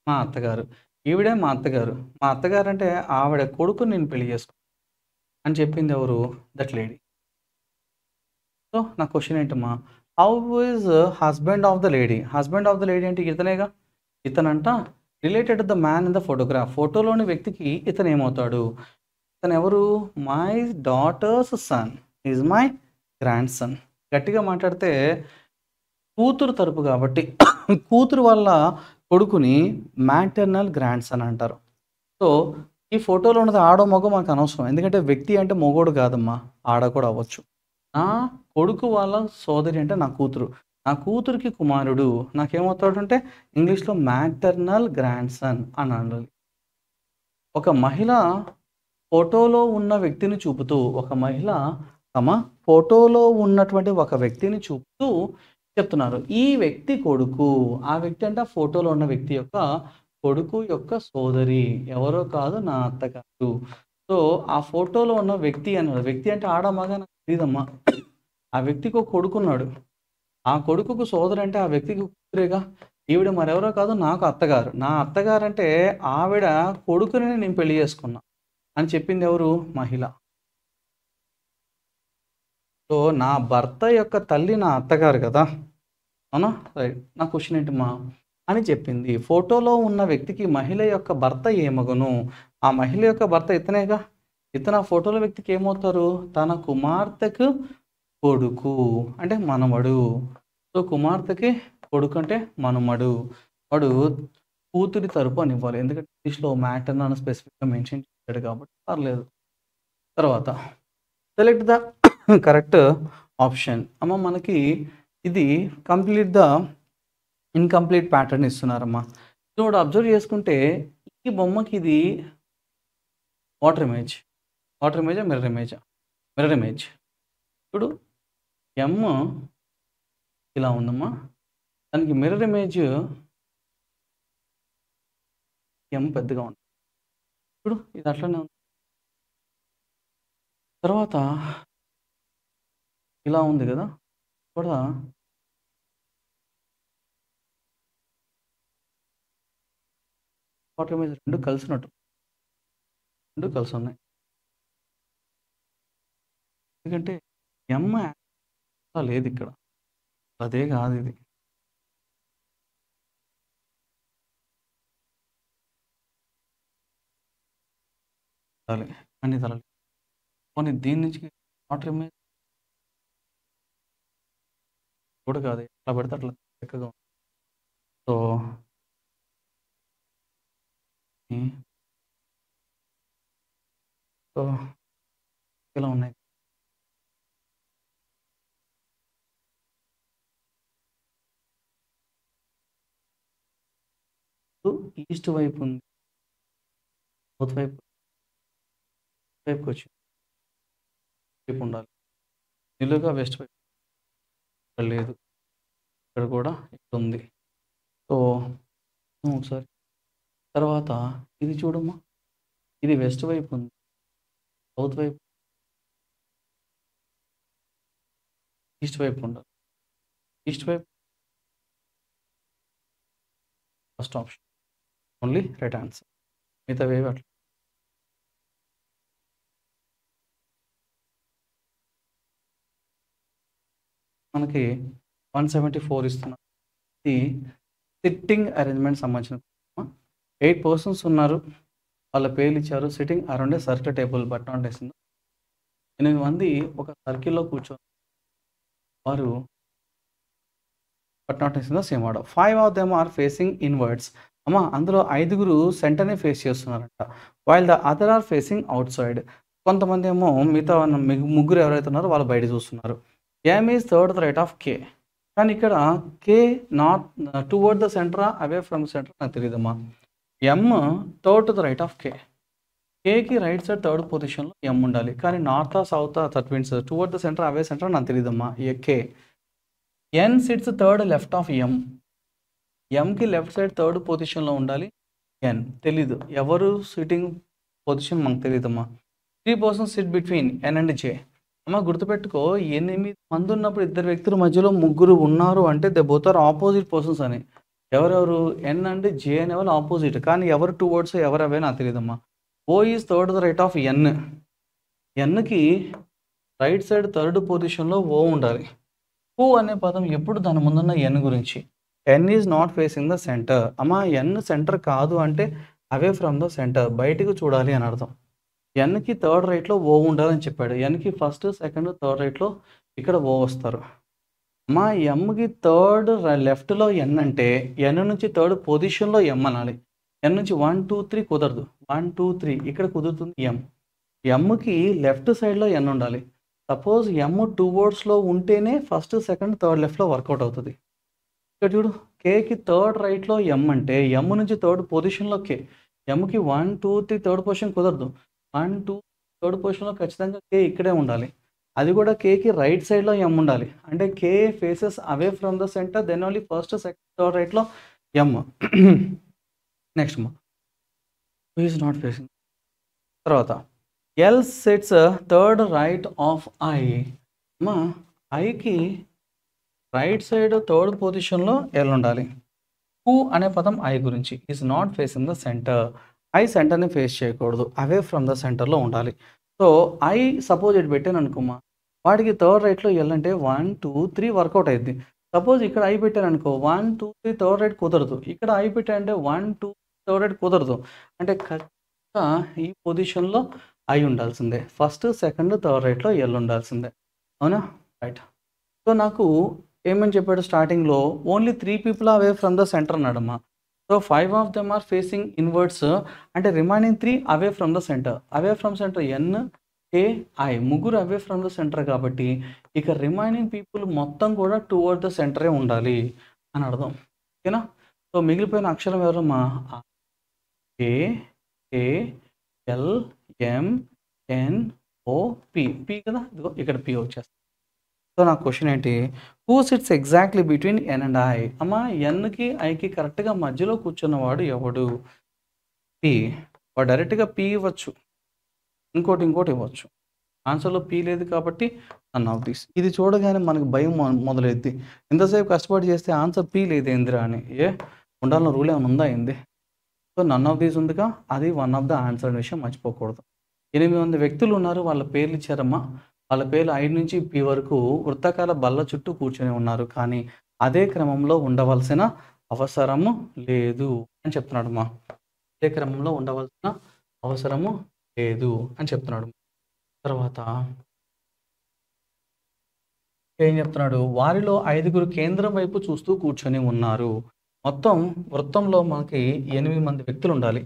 మా అత్తగారు. ఈవిడే మా అత్తగారు. మా అత్తగారు అంటే ఆవిడ కొడుకుని నేను పెళ్లి చేసుకో అని చెప్పింది ఎవరు? That lady. సో నా క్వశ్చన్ ఏంటమ్మా? How is husband of the lady? Husband of the lady అంటే ఇతనేగా. ఇతనంట related the man in the photograph. ఫోటోలోని వ్యక్తికి ఇతను ఏమవుతాడు? ఇతను ఎవరు? My daughter's son is my grandson. గట్టిగా మాట్లాడితే కూతురు తరపు కాబట్టి కూతురు వాళ్ళ కొడుకుని మ్యాటర్నల్ గ్రాండ్ సన్ అంటారు. సో ఈ ఫోటోలో ఉన్నది ఆడో మగో మనకు అనవసరం. ఎందుకంటే వ్యక్తి అంటే మొగోడు కాదమ్మా, ఆడ కూడా అవ్వచ్చు. నా కొడుకు వాళ్ళ సోదరి అంటే నా కూతురు. నా కూతురికి కుమారుడు నాకేమవుతాడంటే ఇంగ్లీష్‌లో మ్యాటర్నల్ గ్రాండ్ సన్ అని అనాలి. ఒక మహిళ ఫోటోలో ఉన్న వ్యక్తిని చూపుతూ, ఒక మహిళ తమ ఫోటోలో ఉన్నటువంటి ఒక వ్యక్తిని చూపుతూ చెప్తున్నారు. ఈ వ్యక్తి కొడుకు. ఆ వ్యక్తి అంటే ఆ ఫోటోలో ఉన్న వ్యక్తి యొక్క కొడుకు యొక్క సోదరి. ఎవరో కాదు నా అత్తగారు. సో ఆ ఫోటోలో ఉన్న వ్యక్తి అన్నాడు. వ్యక్తి అంటే ఆడ మగ నాకు తెలీదమ్మా. ఆ వ్యక్తికి ఒక కొడుకున్నాడు. ఆ కొడుకుకు సోదరి అంటే ఆ వ్యక్తికి కూతురేగా. ఈవిడ మరెవరో కాదు నాకు అత్తగారు. నా అత్తగారంటే ఆవిడ కొడుకుని నేను పెళ్లి చేసుకున్నా అని చెప్పింది ఎవరు? మహిళ. సో నా భర్త యొక్క తల్లి నా అత్తగారు కదా! అవునా? రైట్. నా క్వశ్చన్ ఏంటమ్మా? అని చెప్పింది. ఫోటోలో ఉన్న వ్యక్తికి మహిళ యొక్క భర్త ఏమగును? ఆ మహిళ యొక్క భర్త ఇతనేగా. ఇతను ఆ ఫోటోలో వ్యక్తికి ఏమవుతారు? తన కుమార్తెకు కొడుకు అంటే మనవడు. సో కుమార్తెకి కొడుకు అంటే మనుమడు. వాడు కూతురి తరపు అని ఇవ్వాలి. ఎందుకంటే ఇంగ్లీష్‌లో మ్యాటర్నల్ అని స్పెసిఫిక్‌గా మెన్షన్ చేశాడు కాబట్టి పర్లేదు. తర్వాత సెలెక్ట్ ద కరెక్ట్ ఆప్షన్. అమ్మ మనకి ఇది కంప్లీట్ ద ఇన్‌కంప్లీట్ ప్యాటర్న్ ఇస్తున్నారమ్మా. చూడు అబ్జర్వ్ చేసుకుంటే ఈ బొమ్మకి ఇది వాటర్ ఇమేజ్. వాటర్ ఇమేజా? మిర్రర్ ఇమేజా? Mirror image. ఇప్పుడు ఎమ్ ఇలా ఉందమ్మా. దానికి మిర్రర్ ఇమేజ్ ఎమ్ పెద్దగా ఉంది. చూడు ఇది అట్లనే ఉంది. తర్వాత ఇలా ఉంది కదా! కూడా వాటర్ ఇమేజ్ 2 కలిసినట్టు. 2 కలిసున్నాయి. ఎందుకంటే ఎమ్ లేదిక్కడ. అదే కాదిది. తలే. అన్ని తలలు. పోనీ దీని నుంచి వాటర్ ఇమేజ్ కూడా కాదు. ఎట్లా పడితే అట్లా చక్కగా ఉంది. సో హ్మ్. సో ఇలా ఉన్నాయి. ఈస్ట్ వైపు ఉంది, సౌత్ వైపుకి వచ్చింది, వైపు ఉండాలి. నిలువుగా వెస్ట్ వైపు ఇక్కడ లేదు, ఇక్కడ కూడా ఇక్కడ ఉంది. సో ఒకసారి తర్వాత ఇది చూడమ్మా, ఇది వెస్ట్ వైపు ఉంది, సౌత్ వైపు ఈస్ట్ వైపు ఉండాలి. ఈస్ట్ వైపు first option only right answer. మిగతా వేవి అట్లా. మనకి 174 ఇస్తున్నారు. ఇది సిట్టింగ్ అరేంజ్మెంట్ సంబంధించిన 8 పర్సన్స్ ఉన్నారు, వాళ్ళ పేర్లు ఇచ్చారు. Sitting around a circle table but not వేసింది. 8 మంది ఒక సర్కిల్లో కూర్చొని వారు బట్ నాట్ వేసిందో same order. 5 of them are facing inwards. అమ్మా అందులో 5గురు సెంటర్ని ఫేస్ చేస్తున్నారంట, while the other are facing outside. కొంతమంది ఏమో మిగతా ముగ్గురు ఎవరైతే ఉన్నారో వాళ్ళు బయట చూస్తున్నారు. M is third the right of K. కానీ ఇక్కడ K not toward the center away from center నాకు తెలియదమ్మా. ఎమ్ third to the right of K. కేకి రైట్ సైడ్ థర్డ్ పొజిషన్లో ఎమ్ ఉండాలి, కానీ north south that means toward the center away center నాకు తెలియదమ్మా. K. N sits third left of M. ఎమ్కి left side third పొజిషన్లో ఉండాలి. ఎన్ తెలీదు, ఎవరు సిట్టింగ్ పొజిషన్ మనకు తెలియదమ్మా. 3 persons sit between N and J. అమ్మ గుర్తుపెట్టుకో, 8 మంది ఉన్నప్పుడు 2 వ్యక్తుల మధ్యలో 3 ఉన్నారు అంటే they both are opposite persons అని. ఎవరెవరు? ఎన్ అండ్ జే అనే వాళ్ళు ఆపోజిట్, కానీ ఎవరు టువర్డ్స్ ఎవరు అవే నాకు తెలియదమ్మా. O is third the right of N. ఎన్కి రైట్ సైడ్ థర్డ్ పొజిషన్లో ఓ ఉండాలి. ఓ అనే పదం ఎప్పుడు దాని ముందున్న ఎన్ గురించి. N is not facing the center. అమ్మ ఎన్ సెంటర్ కాదు అంటే అవే ఫ్రమ్ ద సెంటర్, బయటకు చూడాలి అని అర్థం. ఎన్కి థర్డ్ రైట్లో ఓ ఉండాలని చెప్పాడు. ఎన్కి ఫస్ట్ సెకండ్ థర్డ్ రైట్లో ఇక్కడ ఓ వస్తారు. అమ్మా ఎమ్కి థర్డ్ లెఫ్ట్లో ఎన్ అంటే ఎన్ నుంచి థర్డ్ పొజిషన్లో ఎమ్ అనాలి. ఎన్ నుంచి 1 2 3 కుదరదు. 1 2 3 ఇక్కడ కుదురుతుంది ఎమ్. ఎమ్కి లెఫ్ట్ సైడ్లో ఎన్ ఉండాలి. సపోజ్ ఎమ్ 2 వర్డ్స్లో ఉంటేనే ఫస్ట్ సెకండ్ థర్డ్ లెఫ్ట్లో వర్కౌట్ అవుతుంది. ఇక్కడ చూడు, కేకి థర్డ్ రైట్లో ఎమ్ అంటే ఎమ్ నుంచి థర్డ్ పొజిషన్లో కే. ఎమ్కి 1 2 3 థర్డ్ పొజిషన్ కుదరదు. 1 2 థర్డ్ పొజిషన్లో ఖచ్చితంగా కే ఇక్కడే ఉండాలి. అది కూడా కేకి రైట్ సైడ్లో ఎమ్ ఉండాలి. అంటే K faces away from the center, then only first second third రైట్లో M. Next is not facing. తర్వాత L sets third right of I. అమ్మా ఐకి రైట్ సైడ్ థర్డ్ పొజిషన్లో ఎల్ ఉండాలి. హూ అనే పదం ఐ గురించి. Is not facing the center. I సెంటర్ని ఫేస్ చేయకూడదు, అవే ఫ్రమ్ ద సెంటర్లో ఉండాలి. సో ఐ సపోజ్ ఇటు పెట్టాను అనుకోమా, వాడికి థర్డ్ రైట్లో ఎల్ అంటే 1 2 3 వర్కౌట్ అయింది. సపోజ్ ఇక్కడ ఐ పెట్టాను అనుకో, 1 2 3 థర్డ్ రైట్ కుదరదు. ఇక్కడ ఐ పెట్టానంటే 1 2 థర్డ్ రైట్ కుదరదు. అంటే ఖచ్చితంగా ఈ పొజిషన్లో ఐ ఉండాల్సిందే, ఫస్ట్ సెకండ్ థర్డ్ రైట్లో ఎల్ ఉండాల్సిందే. అవునా? రైట్. సో నాకు ఏమని చెప్పాడు స్టార్టింగ్లో, only 3 people away from the center అన్నాడమ్మా. So 5 of them are facing inwards అంటే remaining 3 away from the center. Away from center N A I, ముగ్గురు అవే ఫ్రమ్ ద సెంటర్ కాబట్టి ఇక రిమైనింగ్ పీపుల్ మొత్తం కూడా టువర్డ్ ద సెంటరే ఉండాలి అని అర్థం. ఓకేనా? సో మిగిలిపోయిన అక్షరం ఎవరమ్మా? A A L M N O P. P కదా, ఇదిగో ఇక్కడ పి వచ్చేస్తుంది. సో నా క్వశ్చన్ ఏంటి? Who sits exactly between N and I. అమ్మ ఎన్కి ఐకి కరెక్ట్గా మధ్యలో కూర్చున్నవాడు ఎవడు? పి. వాడు డైరెక్ట్గా పి ఇవ్వచ్చు, ఇంకోటి ఇవ్వచ్చు. ఆన్సర్లో పి లేదు కాబట్టి నన్ ఆఫ్ దిస్. ఇది చూడగానే మనకు భయం మొదలైద్ది. ఎంతసేపు కష్టపడి చేస్తే ఆన్సర్ పి లేదు ఏందిరా అని. ఉండాలన్న రూల్ ఏమైనా ఉందా ఏంది? సో నన్ ఆఫ్ దీస్ ఉందిగా, అది వన్ ఆఫ్ ద ఆన్సర్ విషయం మర్చిపోకూడదు. 8 మంది వ్యక్తులు ఉన్నారు, వాళ్ళ పేర్లు ఇచ్చారమ్మా. వాళ్ళ పేర్లు 5 నుంచి పి వరకు వృత్తాకార బల్ల చుట్టూ కూర్చొని ఉన్నారు, కానీ అదే క్రమంలో ఉండవలసిన అవసరము లేదు అని చెప్తున్నాడమ్మా. అదే క్రమంలో ఉండవలసిన అవసరము లేదు అని చెప్తున్నాడు. తర్వాత ఏం చెప్తున్నాడు? వారిలో 5గురు కేంద్రం వైపు చూస్తూ కూర్చొని ఉన్నారు. మొత్తం వృత్తంలో మనకి 8 మంది వ్యక్తులు ఉండాలి.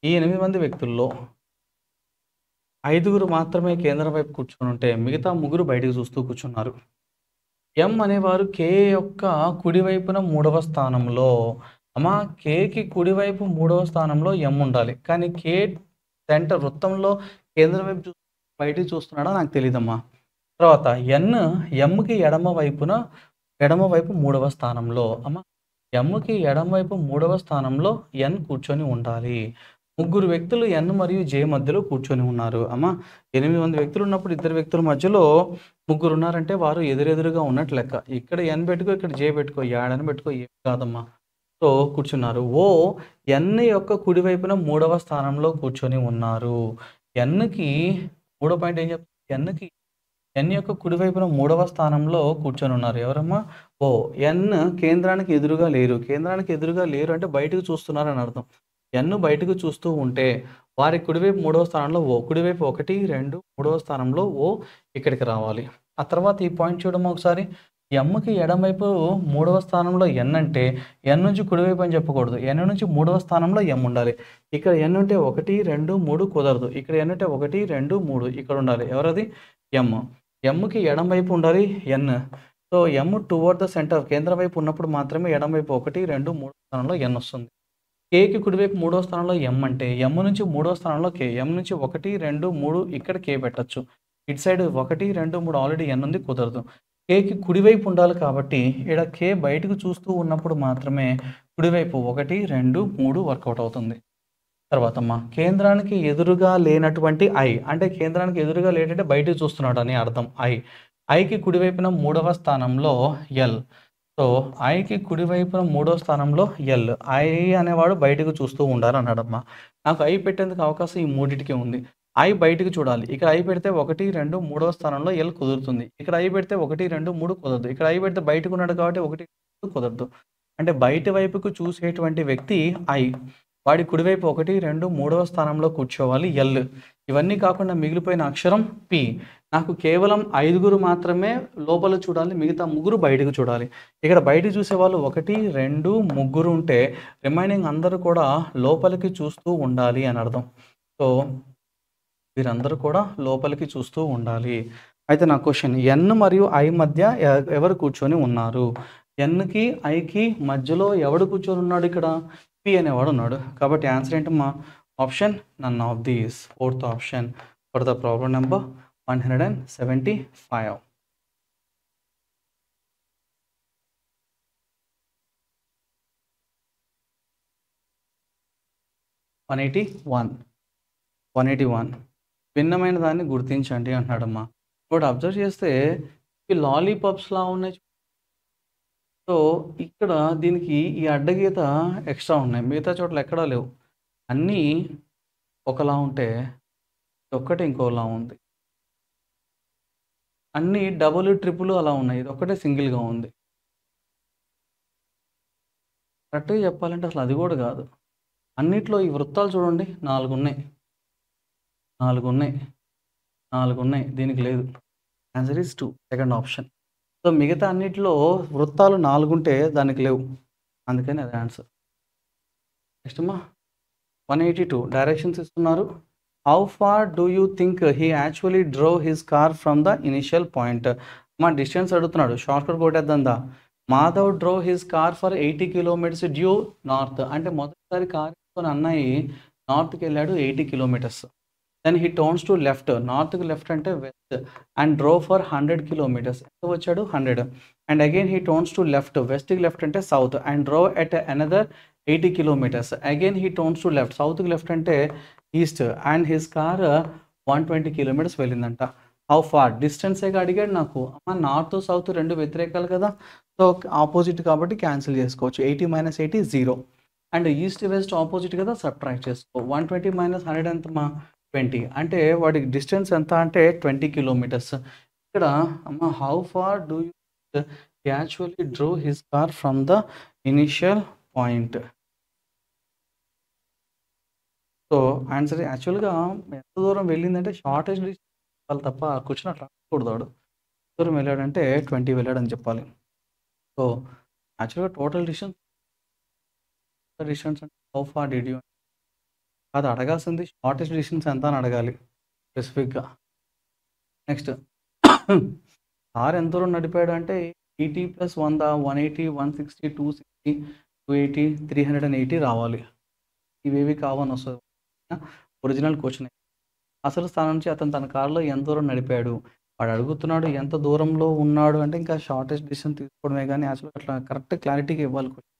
ఈ 8 మంది వ్యక్తుల్లో 5గురు మాత్రమే కేంద్రం వైపు కూర్చొని ఉంటే మిగతా 3 బయటకు చూస్తూ కూర్చున్నారు. ఎం అనేవారు కే యొక్క కుడివైపున 3వ స్థానంలో, అమ్మా కేకి కుడివైపు మూడవ స్థానంలో ఎం ఉండాలి. కానీ కే సెంటర్ వృత్తంలో కేంద్రం వైపు బయటికి చూస్తున్నాడా నాకు తెలీదమ్మా. తర్వాత ఎమ్‌కి ఎడమవైపు మూడవ స్థానంలో. ఎమ్‌కి ఎడమవైపు మూడవ స్థానంలో ఎన్ కూర్చొని ఉండాలి. ముగ్గురు వ్యక్తులు ఎన్ మరియు జే మధ్యలో కూర్చొని ఉన్నారు. 8 వ్యక్తులు ఉన్నప్పుడు ఇద్దరు వ్యక్తుల మధ్యలో ముగ్గురు ఉన్నారంటే వారు ఎదురెదురుగా ఉన్నట్టు లెక్క. ఇక్కడ ఎన్ పెట్టుకో, ఇక్కడ జే పెట్టుకో, యాడని పెట్టుకో ఏం కాదమ్మా. సో కూర్చున్నారు. ఎన్ యొక్క కుడివైపున మూడవ స్థానంలో కూర్చొని ఉన్నారు. ఎన్‌కి మూడో పాయింట్ ఏం చెప్తుంది? ఎన్ యొక్క కుడివైపున మూడవ స్థానంలో కూర్చొని ఉన్నారు. ఎవరమ్మా? ఎన్ కేంద్రానికి ఎదురుగా లేరు. కేంద్రానికి ఎదురుగా లేరు అంటే బయటకు చూస్తున్నారని అర్థం. ఎన్ బయటకు చూస్తూ ఉంటే వారి కుడివైపు మూడవ స్థానంలో కుడివైపు 1, 2 మూడవ స్థానంలో ఇక్కడికి రావాలి. ఆ తర్వాత ఈ పాయింట్ చూడమ్మా ఒకసారి. ఎమ్‌కి ఎడమవైపు మూడవ స్థానంలో ఎన్ అంటే ఎన్ నుంచి కుడివైపు అని చెప్పకూడదు. ఎన్ నుంచి మూడవ స్థానంలో ఎం ఉండాలి. ఇక్కడ ఎన్ ఉంటే 1, 2, 3 కుదరదు. ఇక్కడ ఎన్ ఉంటే 1, 2, 3 ఇక్కడ ఉండాలి. ఎవరది? ఎం. ఎమ్‌కి ఎడమ వైపు ఉండాలి N. So M toward the center కేంద్రం వైపు ఉన్నప్పుడు మాత్రమే ఎడమ వైపు 1, 2, 3 స్థానంలో ఎన్ వస్తుంది. కేకి కుడివైపు మూడో స్థానంలో ఎం అంటే ఎం నుంచి మూడో స్థానంలో కే. ఎం నుంచి 1, 2, 3 ఇక్కడ కే పెట్టచ్చు. ఇటు సైడ్ 1, 2, 3 ఆల్రెడీ ఎన్ ఉంది, కుదరదు. కేకి కుడివైపు ఉండాలి కాబట్టి ఇక్కడ కే బయటకు చూస్తూ ఉన్నప్పుడు మాత్రమే కుడివైపు 1, 2, 3 వర్కౌట్ అవుతుంది. తర్వాత కేంద్రానికి ఎదురుగా లేనటువంటి ఐ అంటే కేంద్రానికి ఎదురుగా లేదంటే బయటకు చూస్తున్నాడు అని అర్థం. ఐకి కుడివైపున మూడవ స్థానంలో ఎల్. సో ఐకి కుడివైపున మూడవ స్థానంలో ఎల్. ఐ అనేవాడు బయటకు చూస్తూ ఉండాలి అన్నాడమ్మా. నాకు ఐ పెట్టేందుకు అవకాశం ఈ మూడింటికి ఉంది. ఐ బయటకు చూడాలి. ఇక్కడ ఐ పెడితే 1, 2 మూడవ స్థానంలో ఎల్ కుదురుతుంది. ఇక్కడ ఐ పెడితే 1, 2, 3 కుదరదు. ఇక్కడ ఐ పెడితే బయటకు ఉన్నాడు కాబట్టి 1, 2 కుదరదు. అంటే బయట వైపుకు చూసేటువంటి వ్యక్తి ఐ. వాడి కుడివైపు 1, 2 మూడవ స్థానంలో కూర్చోవాలి ఎల్. ఇవన్నీ కాకుండా మిగిలిపోయిన అక్షరం పి. నాకు కేవలం 5 మాత్రమే లోపల చూడాలి, మిగతా 3 బయటకు చూడాలి. ఇక్కడ బయట చూసే వాళ్ళు 1, 2, 3 ఉంటే రిమైనింగ్ అందరూ కూడా లోపలికి చూస్తూ ఉండాలి అని అర్థం. సో వీరందరూ కూడా లోపలికి చూస్తూ ఉండాలి. అయితే నా క్వశ్చన్ ఎన్ మరియు ఐ మధ్య ఎవరు కూర్చొని ఉన్నారు? ఎన్కి ఐకి మధ్యలో ఎవడు కూర్చొని ఉన్నాడు? ఇక్కడ పి అనేవాడు ఉన్నాడు. కాబట్టి ఆన్సర్ ఏంటమ్మా? Option none of these. Fourth option for the problem number 175. 181 భిన్నమైన దాన్ని గుర్తించండి అంటున్నాడమ్మా. ఇప్పుడు అబ్జర్వ్ చేస్తే ఈ లాలీపాప్స్లా ఉన్నాయి. సో ఇక్కడ దీనికి ఈ అడ్డగీత ఎక్స్ట్రా ఉన్నాయి, మిగతా చోట్ల ఎక్కడా లేవు. అన్నీ ఒకలా ఉంటే ఒక్కటే ఇంకోలా ఉంది. అన్నీ డబుల్ ట్రిపుల్ అలా ఉన్నాయి, ఇది ఒక్కటే సింగిల్గా ఉంది. కరెక్ట్గా చెప్పాలంటే అసలు అది కూడా కాదు. అన్నిట్లో ఈ వృత్తాలు చూడండి 4 ఉన్నాయి, 4 ఉన్నాయి, 4 ఉన్నాయి, దీనికి లేదు. Answer is 2, second option. So మిగతా అన్నిటిలో వృత్తాలు 4 ఉంటే దానికి లేవు, అందుకని అది ఆన్సర్. నెక్స్ట్ అమ్మా 182 డైరెక్షన్స్ ఇస్తున్నారు. How far do you think he actually drove his car from the initial point? మా డిస్టెన్స్ అడుగుతున్నాడు, షార్ట్ కట్ కొట్టేద్దా. Madhav drove his car for 80 kilometres due north. అంటే మొదటిసారి కార్ తీసుకొని అన్నయ్య నార్త్కి వెళ్ళాడు 80 kilometres. Then he turns to left, నార్త్కి లెఫ్ట్ అంటే west, and drove for 100 kilometres. ఎంత వచ్చాడు? 100. And again he turns to left, వెస్ట్కి లెఫ్ట్ అంటే south, and డ్రో at another 80 kilometres. Again he turns to left, సౌత్కి లెఫ్ట్ అంటే east, and his car 120 kilometres వెళ్ళిందంట. How far డిస్టెన్సేగా అడిగాడు నాకు. నార్త్ సౌత్ రెండు వ్యతిరేకాలు కదా, సో ఆపోజిట్ కాబట్టి క్యాన్సిల్ చేసుకోవచ్చు. 80 - 80 0, అండ్ ఈస్ట్ వెస్ట్ ఆపోజిట్ కదా, సబ్ట్రాక్ట్ చేసుకో. 120 - 100 ఎంత మా? 20. అంటే వాడికి డిస్టెన్స్ ఎంత అంటే 20 కిలోమీటర్స్. ఇక్కడ how far do you actually drove his car from the initial point. So answer యాక్చువల్గా ఎంత దూరం వెళ్ళిందంటే షార్టెస్ట్ డిస్టెన్స్ వాళ్ళు తప్ప క్వశ్చన్ అట్లా అడగకూడదు. దూరం వెళ్ళాడంటే 20 వెళ్ళాడని చెప్పాలి. సో యాక్చువల్గా టోటల్ డిస్టెన్స్ అంటే హౌ ఫార్ డిడ్ యూ అది అడగాల్సింది, షార్టెస్ట్ డిస్టెన్స్ ఎంత అని అడగాలి స్పెసిఫిక్గా. నెక్స్ట్ కార్ ఎంత దూరం నడిపాడు అంటే 80 + 100 180 160 260 280, 380 రావాలి. ఇవేవి కావని వస్తది. Original question. అసలు స్థానం నుంచి అతను తన కారులో ఎంత దూరం నడిపాడు? వాడు అడుగుతున్నాడు ఎంత దూరంలో ఉన్నాడు అంటే ఇంకా షార్టెస్ట్ డిస్టెన్స్ తీసుకోవడమే గానీ యాక్చువల్‌గా అట్లా కరెక్ట్ క్లారిటీగా ఇవ్వాలి క్వెషన్.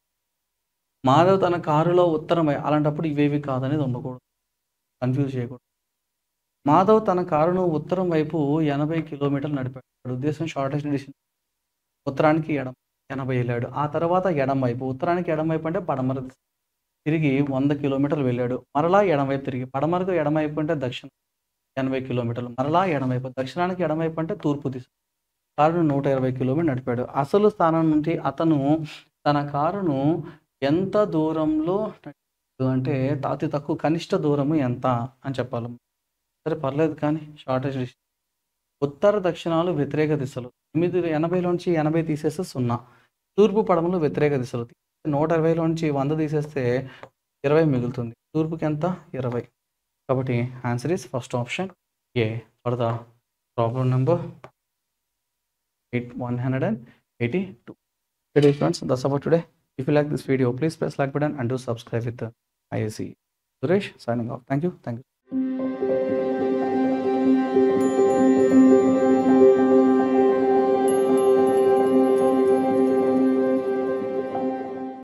మాధవ్ తన కారులో ఉత్తరం అలాంటప్పుడు ఇవేవి కాదనేది ఉండకూడదు. కన్‌ఫ్యూజ్ చేయకూడదు. మాధవ్ తన కారును ఉత్తరం వైపు 80 కిలోమీటర్లు నడిపాడు. వాడి ఉద్దేశం షార్టెస్ట్ డిస్టెన్స్ ఉత్తరానికి 80 ఎళ్ళాడు. ఆ తర్వాత ఎడమ వైపు. ఉత్తరానికి ఎడమ వైపు అంటే పడమర దిశ. తిరిగి 100 కిలోమీటర్లు వెళ్ళాడు. మరలా ఎడమ వైపు తిరిగి. పడమరకు ఎడమ వైపు అంటే దక్షిణం 80 కిలోమీటర్లు. మరలా ఎడమ వైపు. దక్షిణానికి ఎడమ వైపు అంటే తూర్పు దిశ. కారును 120 కిలోమీటర్లు నడిపాడు. అసలు స్థానం నుండి అతను తన కారును ఎంత దూరంలో నడిపాడు అంటే అతి తక్కువ కనిష్ట దూరము ఎంత అని చెప్పాలి. సరే పర్లేదు కానీ షార్టెస్ట్ డిస్టెన్స్. ఉత్తర దక్షిణాలు వ్యతిరేక దిశలు. 80లోంచి 80 తీసేస్తే 0. తూర్పు పడమలు వ్యతిరేక దిశలు. 120లోంచి 100 తీసేస్తే 20 మిగులుతుంది. తూర్పుకి ఎంత? 20. కాబట్టి answer is first option A for the problem number 182. Okay, friends, that's about today. If you like this video, please press like button and do subscribe with the IAC. Suresh signing off. Thank you.